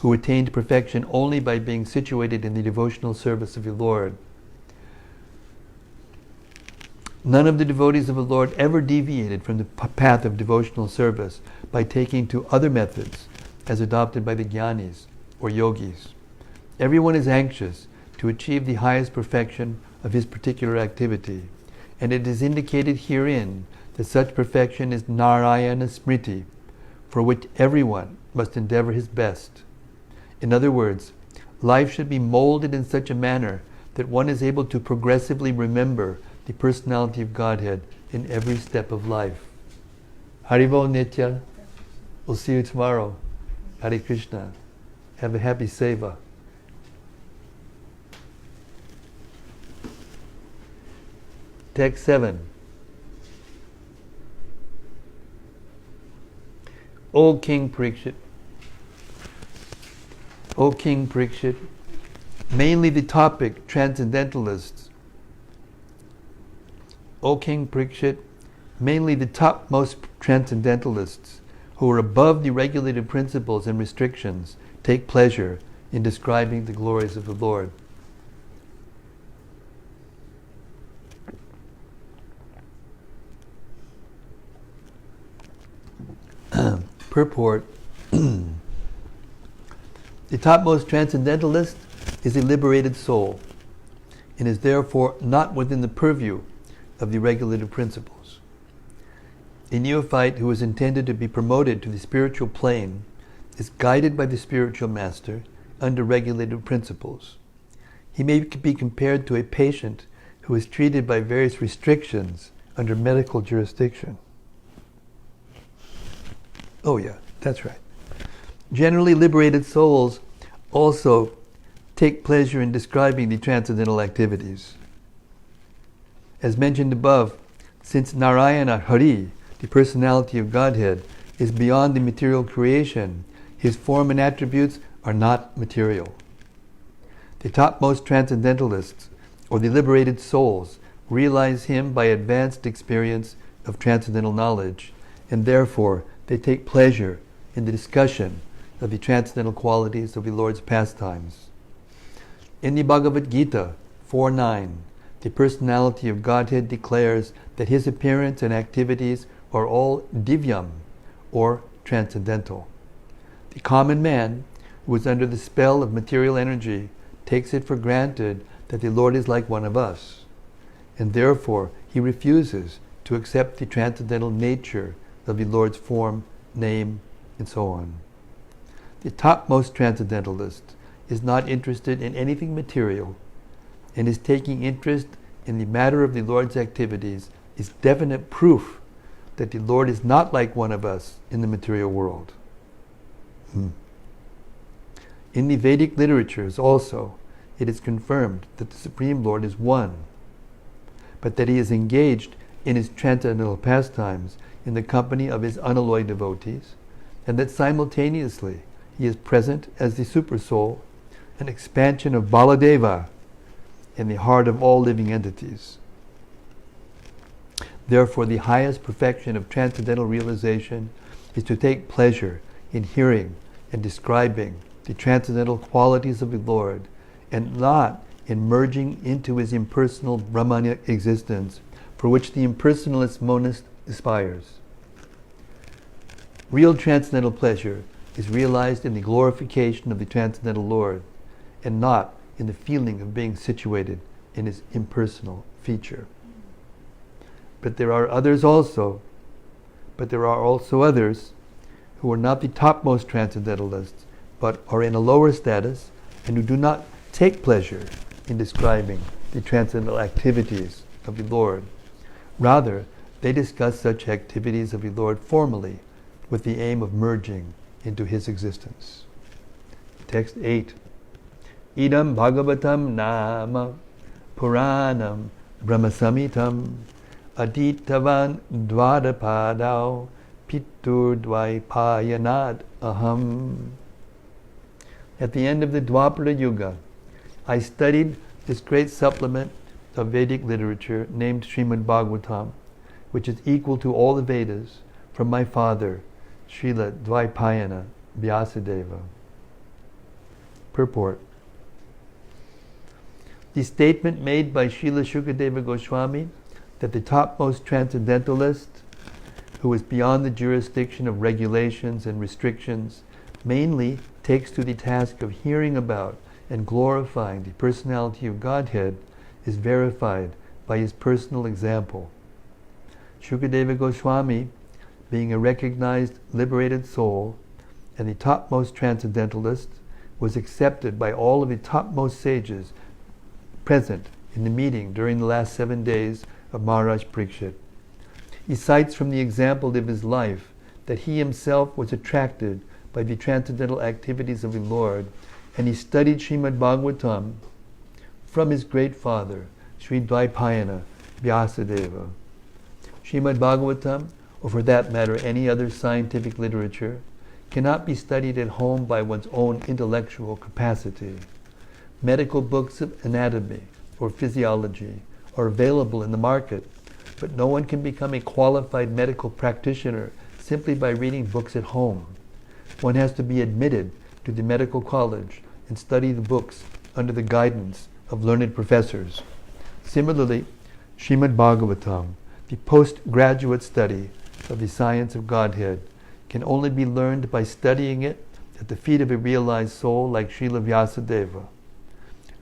who attained perfection only by being situated in the devotional service of the Lord. None of the devotees of the Lord ever deviated from the path of devotional service by taking to other methods as adopted by the jnanis or yogis. Everyone is anxious to achieve the highest perfection of his particular activity, and it is indicated herein that such perfection is Narayana Smriti, for which everyone must endeavor his best. In other words, life should be molded in such a manner that one is able to progressively remember the personality of Godhead in every step of life. Haribo Nitya. We'll see you tomorrow. Hare Krishna. Have a happy seva. Text 7. O King Parikshit, O King Parikshit, mainly the topic transcendentalists. O King Parikshit, mainly the topmost transcendentalists, who are above the regulated principles and restrictions, take pleasure in describing the glories of the Lord. Purport. The topmost transcendentalist is a liberated soul, and is therefore not within the purview of the regulated principles. A neophyte who is intended to be promoted to the spiritual plane is guided by the spiritual master under regulated principles. He may be compared to a patient who is treated by various restrictions under medical jurisdiction. Oh yeah, that's right. Generally liberated souls also take pleasure in describing the transcendental activities. As mentioned above, since Narayana Hari, the personality of Godhead, is beyond the material creation, his form and attributes are not material. The topmost transcendentalists, or the liberated souls, realize him by advanced experience of transcendental knowledge, and therefore they take pleasure in the discussion of the transcendental qualities of the Lord's pastimes. In the Bhagavad Gita 4.9, the personality of Godhead declares that his appearance and activities are all divyam, or transcendental. The common man, who is under the spell of material energy, takes it for granted that the Lord is like one of us, and therefore he refuses to accept the transcendental nature of the Lord's form, name, and so on. The topmost transcendentalist is not interested in anything material, and his taking interest in the matter of the Lord's activities is definite proof that the Lord is not like one of us in the material world. In the Vedic literatures also, it is confirmed that the Supreme Lord is one, but that he is engaged in his transcendental pastimes in the company of his unalloyed devotees, and that simultaneously he is present as the Supersoul, an expansion of Baladeva in the heart of all living entities. Therefore, the highest perfection of transcendental realization is to take pleasure in hearing and describing the transcendental qualities of the Lord, and not in merging into his impersonal Brahmanic existence, for which the impersonalist monist aspires. Real transcendental pleasure is realized in the glorification of the transcendental Lord, and not in the feeling of being situated in his impersonal feature. But there are also others who are not the topmost transcendentalists, but are in a lower status, and who do not take pleasure in describing the transcendental activities of the Lord. Rather, they discuss such activities of the Lord formally, with the aim of merging into his existence. Text 8. Idam Bhagavatam Nama Puranam Brahmasamitam Aditavan Dvadapadau Pittur Dvaipayanad Aham. At the end of the Dwapara Yuga, I studied this great supplement of Vedic literature named Srimad Bhagavatam, which is equal to all the Vedas, from my father, Srila Dvaipayana Vyasadeva. Purport. The statement made by Srila Sukadeva Goswami that the topmost transcendentalist, who is beyond the jurisdiction of regulations and restrictions, mainly takes to the task of hearing about and glorifying the personality of Godhead, is verified by his personal example. Sukadeva Goswami, being a recognized liberated soul and the topmost transcendentalist, was accepted by all of the topmost sages present in the meeting during the last 7 days of Maharaj Parikshit. He cites from the example of his life that he himself was attracted by the transcendental activities of the Lord, and he studied Srimad Bhagavatam from his great father, Sri Dvaipayana Vyasadeva. Srimad Bhagavatam, or for that matter any other scientific literature, cannot be studied at home by one's own intellectual capacity. Medical books of anatomy or physiology are available in the market, but no one can become a qualified medical practitioner simply by reading books at home. One has to be admitted to the medical college and study the books under the guidance of learned professors. Similarly, Srimad Bhagavatam, the postgraduate study of the science of Godhead, can only be learned by studying it at the feet of a realized soul like Srila Vyasadeva.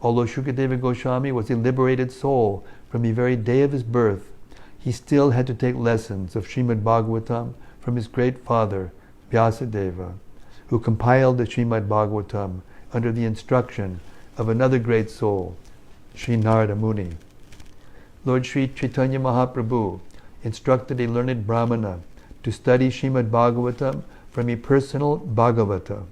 Although Sukadeva Goswami was a liberated soul from the very day of his birth, he still had to take lessons of Srimad Bhagavatam from his great father, Vyasadeva. who compiled the Srimad Bhagavatam under the instruction of another great soul, Sri Narada Muni. Lord Sri Chaitanya Mahaprabhu instructed a learned Brahmana to study Srimad Bhagavatam from a personal Bhagavata.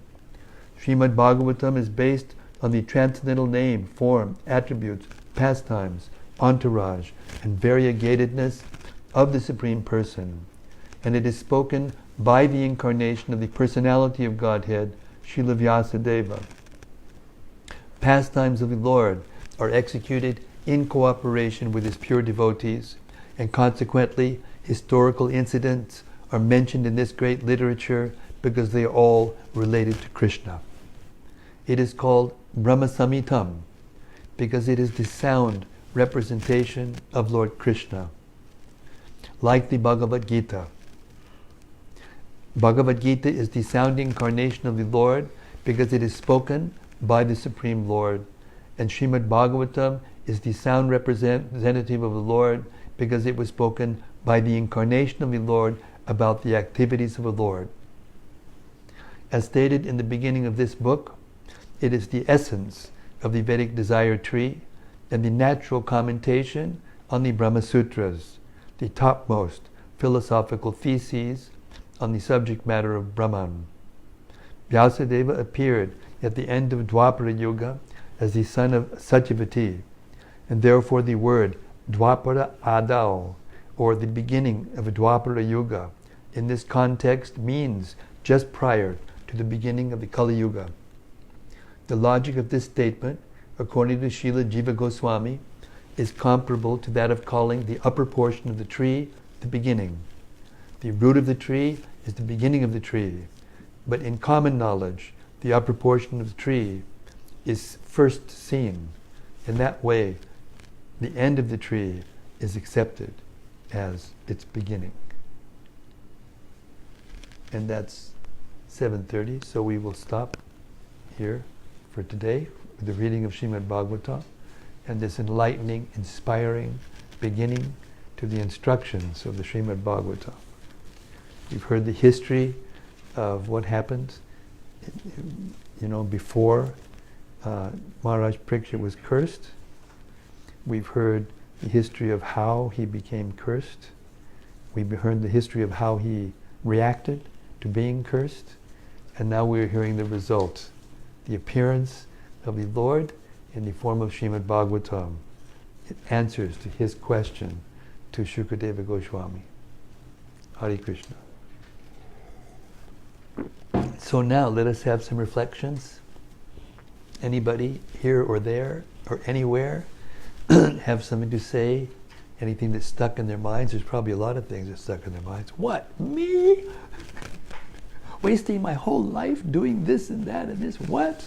Srimad Bhagavatam is based on the transcendental name, form, attributes, pastimes, entourage, and variegatedness of the Supreme Person, and it is spoken by the incarnation of the personality of Godhead, Srila Vyasadeva. Pastimes of the Lord are executed in cooperation with His pure devotees, and consequently historical incidents are mentioned in this great literature because they are all related to Krishna. It is called Brahma Samhitam because it is the sound representation of Lord Krishna. Like the Bhagavad Gita. Bhagavad Gita is the sound incarnation of the Lord because it is spoken by the Supreme Lord. And Srimad Bhagavatam is the sound representative of the Lord because it was spoken by the incarnation of the Lord about the activities of the Lord. As stated in the beginning of this book, it is the essence of the Vedic desire tree and the natural commentation on the Brahma Sutras, the topmost philosophical theses on the subject matter of Brahman. Vyasadeva appeared at the end of Dwapara Yuga as the son of Satyavati, and therefore the word Dwapara Adao, or the beginning of a Dwapara Yuga, in this context means just prior to the beginning of the Kali Yuga. The logic of this statement, according to Srila Jiva Goswami, is comparable to that of calling the upper portion of the tree the beginning. The root of the tree is the beginning of the tree, but in common knowledge, the upper portion of the tree is first seen. In that way, the end of the tree is accepted as its beginning. And that's 7:30, so we will stop here for today with the reading of Srimad Bhagavatam and this enlightening, inspiring beginning to the instructions of the Srimad Bhagavatam. You've heard the history of what happened, before Maharaj Parikshit was cursed. We've heard the history of how he became cursed. We've heard the history of how he reacted to being cursed. And now we're hearing the result, the appearance of the Lord in the form of Srimad Bhagavatam. It answers to his question to Sukadeva Goswami. Hare Krishna. So now let us have some reflections. Anybody here or there or anywhere have something to say? Anything that's stuck in their minds? There's probably a lot of things that's stuck in their minds. What? Me? Wasting my whole life doing this and that and this? What?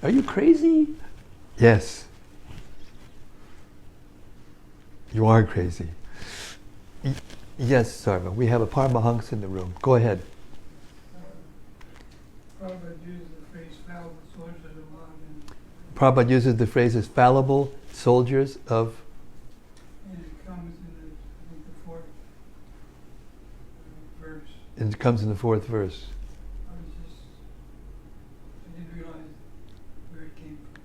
Are you crazy? Yes. You are crazy. Yes, Sarva. We have a Paramahansa in the room. Go ahead. Prabhupada uses the phrase as fallible soldiers of. And it comes in the fourth verse. And it comes in the fourth verse. I didn't realize where it came from.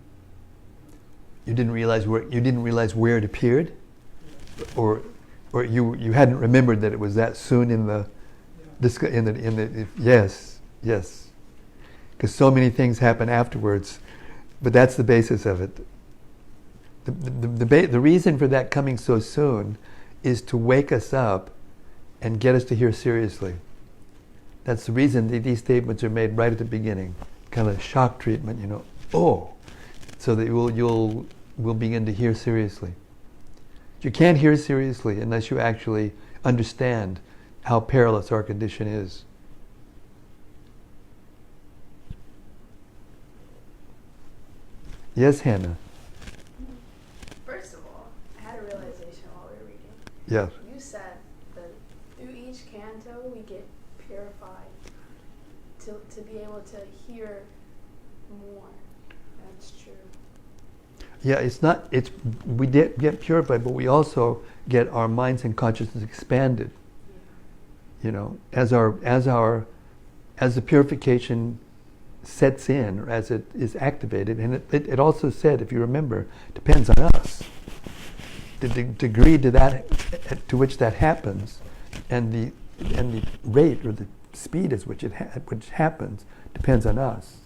You didn't realize where it appeared, or you hadn't remembered that it was that soon in the. Yes, because so many things happen afterwards. But that's the basis of it. The reason for that coming so soon is to wake us up and get us to hear seriously. That's the reason these statements are made right at the beginning. Kind of shock treatment, so that we'll begin to hear seriously. You can't hear seriously unless you actually understand how perilous our condition is. Yes, Hannah. First of all, I had a realization while we were reading. Yes. You said that through each canto we get purified to be able to hear more. That's true. Yeah, we get purified, but we also get our minds and consciousness expanded. Yeah. As as the purification sets in, or as it is activated, and it also said, if you remember, depends on us. The degree to which that happens, and the rate or the speed at which which happens, depends on us.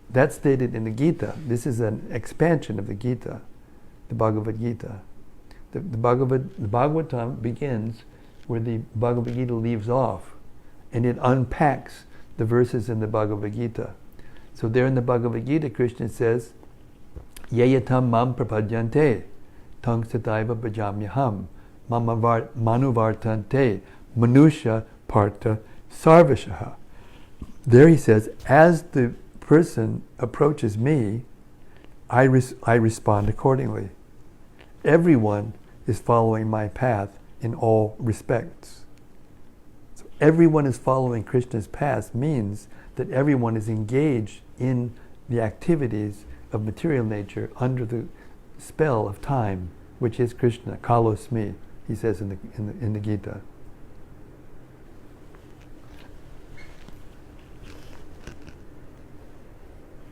That's stated in the Gita. This is an expansion of the Gita, the Bhagavad Gita. The Bhagavatam begins where the Bhagavad Gita leaves off, and it unpacks the verses in the Bhagavad Gita. So there in the Bhagavad Gita, Krishna says, Yayatam mam prapadyante, tang sataiva bhajamyaham, manuvartante, manusha parta sarvashaha. There he says, as the person approaches me, I respond accordingly. Everyone is following my path in all respects. So everyone is following Krishna's path means that everyone is engaged in the activities of material nature under the spell of time, which is Krishna, kalosmi, he says in the Gita.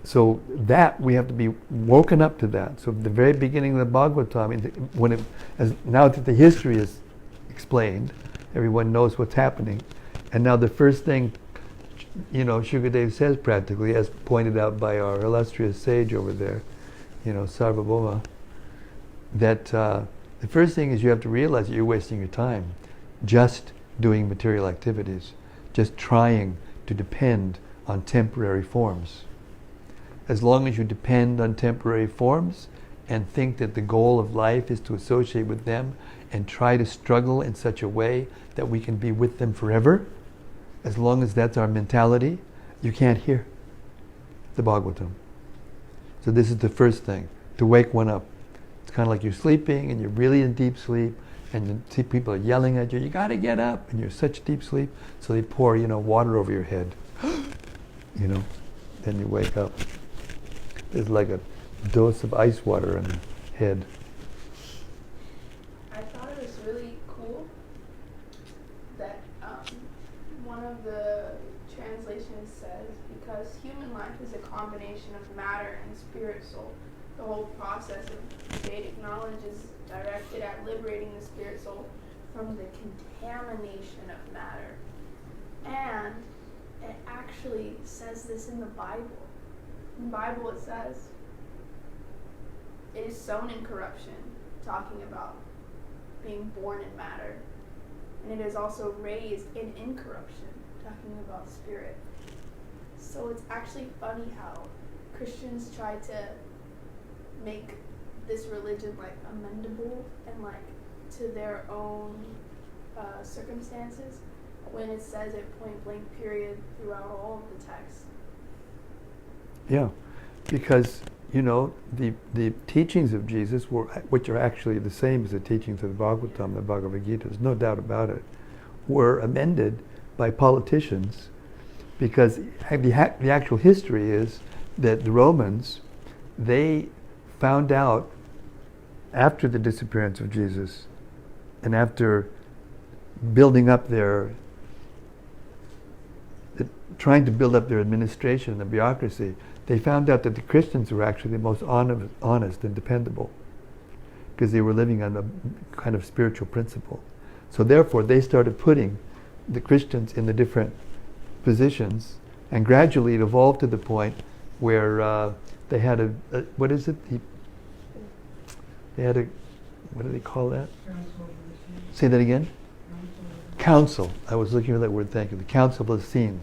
So that we have to be woken up to that. So the very beginning of the Bhagavatam, now that the history is explained, everyone knows what's happening, and now the first thing, Sukadeva says practically, as pointed out by our illustrious sage over there, Sarvabhauma, that the first thing is you have to realize that you're wasting your time just doing material activities, just trying to depend on temporary forms. As long as you depend on temporary forms and think that the goal of life is to associate with them and try to struggle in such a way that we can be with them forever, as long as that's our mentality, you can't hear the Bhagavatam. So this is the first thing, to wake one up. It's kind of like you're sleeping and you're really in deep sleep, and you see people are yelling at you, you got to get up, and you're such deep sleep, so they pour water over your head. Then you wake up. It's like a dose of ice water in the head. I thought it was really cool that one of the translations says, because human life is a combination of matter and spirit soul, the whole process of Vedic knowledge is directed at liberating the spirit soul from the contamination of matter. And it actually says this in the Bible. In the Bible it says, it is sown in corruption, talking about being born in matter. And it is also raised in incorruption, talking about spirit. So it's actually funny how Christians try to make this religion amendable and to their own circumstances, when it says it point blank period throughout all of the texts. Yeah, because the teachings of Jesus, which are actually the same as the teachings of the Bhagavatam, the Bhagavad Gita, there's no doubt about it, were amended by politicians, because the actual history is that the Romans, they found out after the disappearance of Jesus and after building up trying to build up their administration and the bureaucracy, they found out that the Christians were actually the most honest and dependable, because they were living on a kind of spiritual principle. So therefore they started putting the Christians in the different positions, and gradually it evolved to the point where they had what is it? They had what do they call that? Say that again? Council. I was looking for that word, thank you. The Council of the Scene.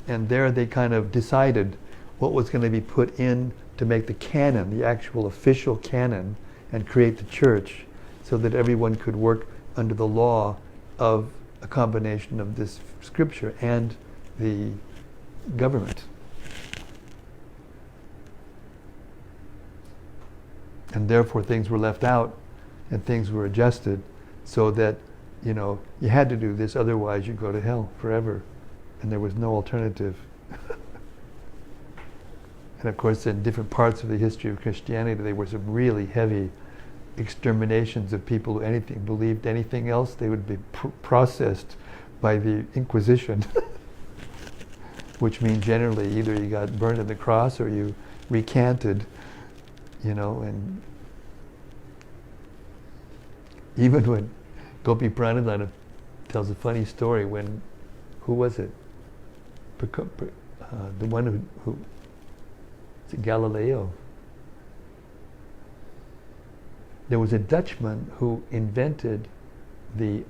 And there they kind of decided what was going to be put in to make the canon, the actual official canon, and create the church, so that everyone could work under the law of a combination of this scripture and the government. And therefore things were left out and things were adjusted so that, you had to do this, otherwise you'd go to hell forever. And there was no alternative. And of course, in different parts of the history of Christianity, there were some really heavy exterminations of people who believed anything else. They would be processed by the Inquisition. which means generally either you got burned at the cross or you recanted, and even when Gopi Pranadhana tells a funny story when, who was it? The one who is it Galileo? There was a Dutchman who invented the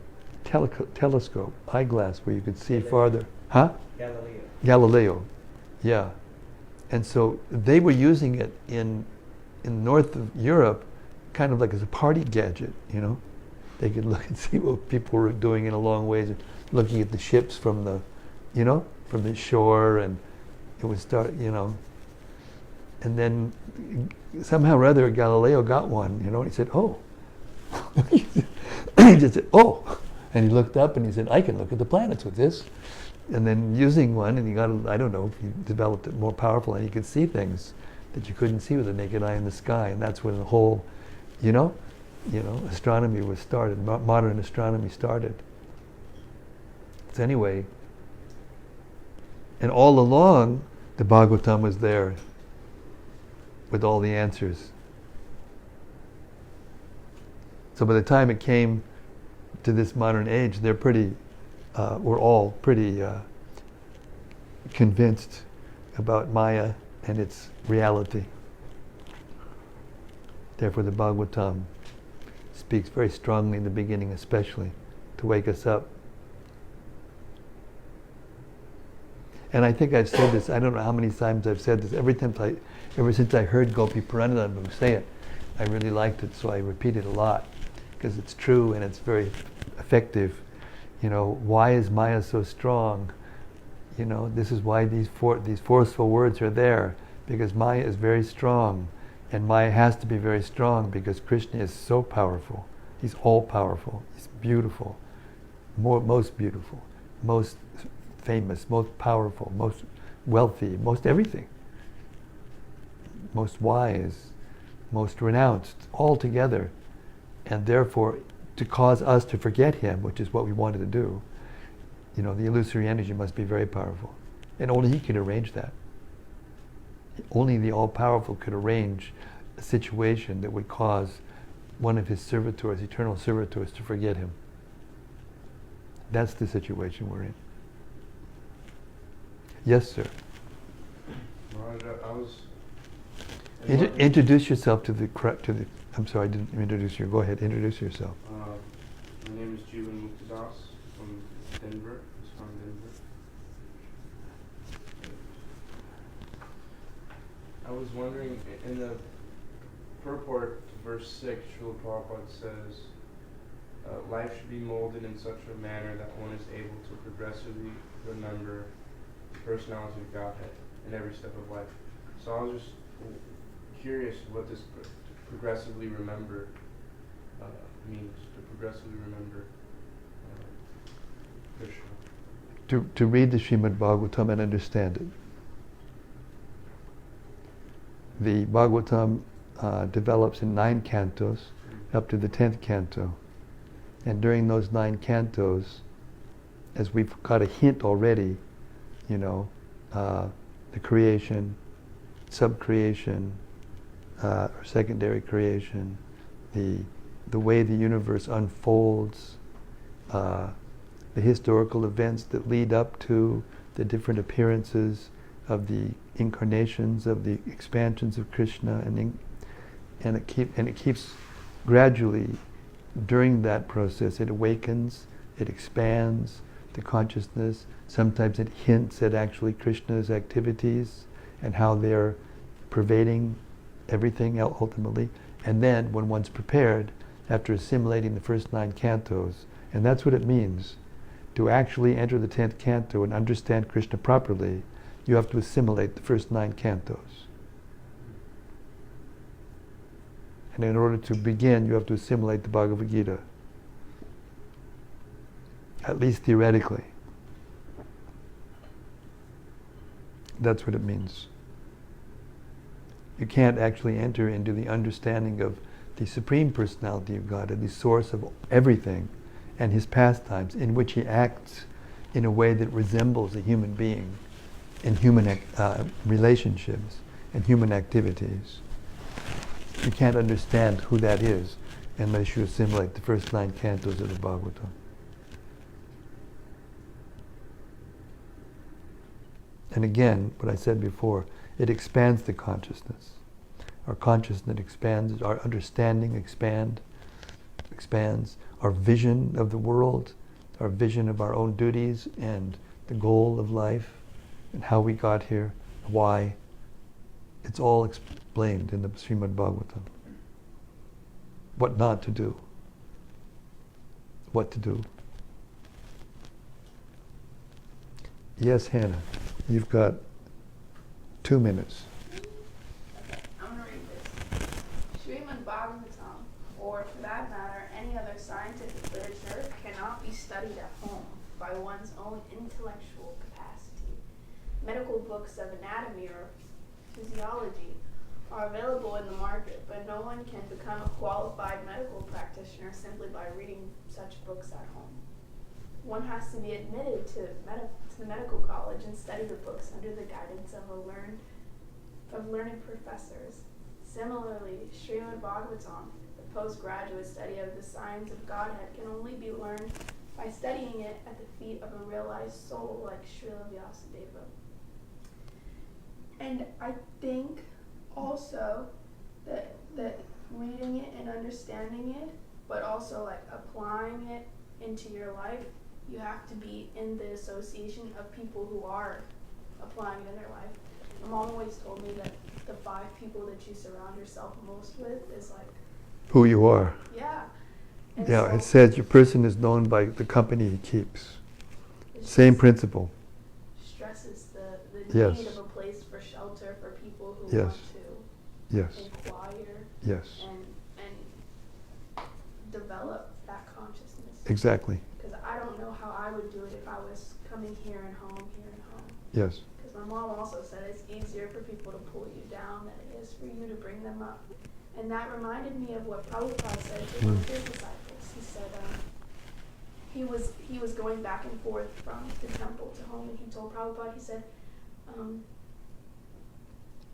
telescope, eyeglass, where you could see farther. Huh? Galileo, yeah. And so they were using it in north of Europe, kind of like as a party gadget, They could look and see what people were doing in a long ways, looking at the ships from the, from the shore, and it would start, And then somehow or other Galileo got one, and he said, "Oh." He just said, "Oh." And he looked up and he said, "I can look at the planets with this." And then using one, and he got, I don't know, he developed it more powerful, and he could see things that you couldn't see with the naked eye in the sky. And that's when the whole, astronomy was started, modern astronomy started. So anyway, and all along, the Bhagavatam was there with all the answers. So by the time it came to this modern age, we're all pretty convinced about Maya and its reality. Therefore, the Bhagavatam speaks very strongly in the beginning, especially to wake us up. And I think I've said this, I don't know how many times I've said this, ever since I heard Gopi Pranadhana say it, I really liked it, so I repeat it a lot, because it's true and it's very effective. Why is Maya so strong? This is why these forceful words are there, because Maya is very strong, and Maya has to be very strong because Krishna is so powerful. He's all powerful. He's beautiful, most beautiful, most famous, most powerful, most wealthy, most everything, most wise, most renounced, all together. And therefore, to cause us to forget him, which is what we wanted to do, the illusory energy must be very powerful. And only he could arrange that. Only the all-powerful could arrange a situation that would cause one of his servitors, eternal servitors, to forget him. That's the situation we're in. Yes, sir. Introduce yourself to the. I'm sorry, I didn't introduce you. Go ahead, introduce yourself. My name is Jivan Muktadas from Denver. It's from Denver. I was wondering, in the purport to verse 6, Srila Prabhupada says, life should be molded in such a manner that one is able to progressively remember the personality of Godhead in every step of life. So I was just curious what this progressively remember means, to progressively remember Krishna. To read the Srimad Bhagavatam and understand it. The Bhagavatam develops in 9 cantos, up to the 10th canto. And during those 9 cantos, as we've got a hint already, the creation, sub-creation, or secondary creation, the way the universe unfolds, the historical events that lead up to the different appearances of the incarnations, of the expansions of Krishna, and it keeps gradually, during that process, it awakens, it expands the consciousness. Sometimes it hints at actually Krishna's activities and how they're pervading everything ultimately. And then, when one's prepared, after assimilating the first 9 cantos, and that's what it means, to actually enter the 10th canto and understand Krishna properly, you have to assimilate the first 9 cantos. And in order to begin, you have to assimilate the Bhagavad Gita, at least theoretically. That's what it means. You can't actually enter into the understanding of the Supreme Personality of God, the source of everything, and his pastimes, in which he acts in a way that resembles a human being, in human relationships and human activities. You can't understand who that is unless you assimilate the first 9 cantos of the Bhagavatam. And again, what I said before, it expands the consciousness. Our consciousness expands, our understanding expands, our vision of the world, our vision of our own duties and the goal of life and how we got here, why. It's all explained in the Srimad Bhagavatam. What not to do. What to do. Yes, Hannah, you've got 2 minutes. Okay, I'm going to read this. Srimad Bhagavatam, or for that matter, any other scientific literature, cannot be studied at home by one's own intellectual capacity. Medical books of anatomy or physiology are available in the market, but no one can become a qualified medical practitioner simply by reading such books at home. One has to be admitted to the medical college and study the books under the guidance of learned professors. Similarly, Srimad Bhagavatam, the postgraduate study of the science of Godhead, can only be learned by studying it at the feet of a realized soul like Srila Vyasadeva. And I think also that reading it and understanding it, but also like applying it into your life, you have to be in the association of people who are applying it in their life. My mom always told me that the 5 people that you surround yourself most with is like Who you are. Yeah. And Yeah, so it says your person is known by the company he keeps. Same principle. Stresses the Yes. need of a place for shelter for people who Yes. want to Yes. inquire Yes. and develop that consciousness. Exactly. Because I don't know how I would do it if I was coming here and home. Yes. Because my mom also said it's easier for people to pull you down than it is for you to bring them up. And that reminded me of what Prabhupada said to one of his disciples. He said he was going back and forth from the temple to home, and he told Prabhupada, he said,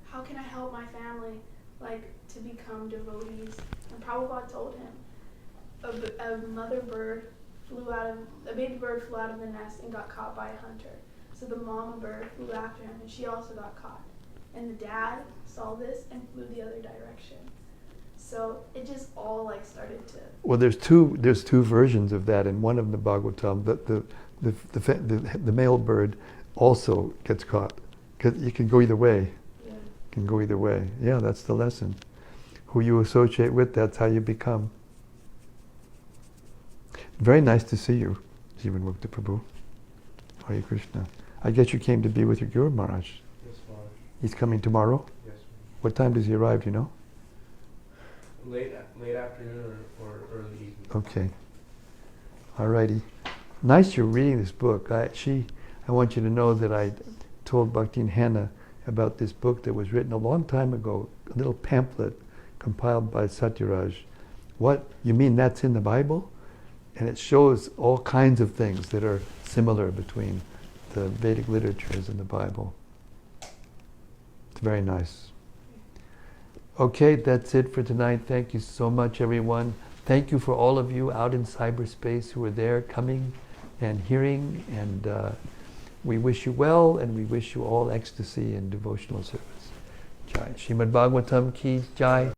how can I help my family to become devotees? And Prabhupada told him, a baby bird flew out of the nest and got caught by a hunter. So the mama bird flew after him, and she also got caught. And the dad saw this and flew the other direction. So it just all started to. Well, there's two versions of that, and one of the Bhagavatam, the male bird also gets caught. 'Cause you can go either way. Yeah. Can go either way. Yeah, that's the lesson. Who you associate with, that's how you become. Very nice to see you, Jivan Mukta Prabhu. Hare Krishna. I guess you came to be with your Guru Maharaj. Yes, Maharaj. He's coming tomorrow? Yes. What time does he arrive, do you know? Late afternoon or early evening. Okay. Alrighty. Nice you're reading this book. I want you to know that I told Bhakti and Hannah about this book that was written a long time ago, a little pamphlet compiled by Satyaraj. What? You mean that's in the Bible? And it shows all kinds of things that are similar between the Vedic literatures and the Bible. It's very nice. Okay, that's it for tonight. Thank you so much, everyone. Thank you for all of you out in cyberspace who are there coming and hearing. And we wish you well, and we wish you all ecstasy and devotional service. Jai. Srimad Bhagavatam ki jai.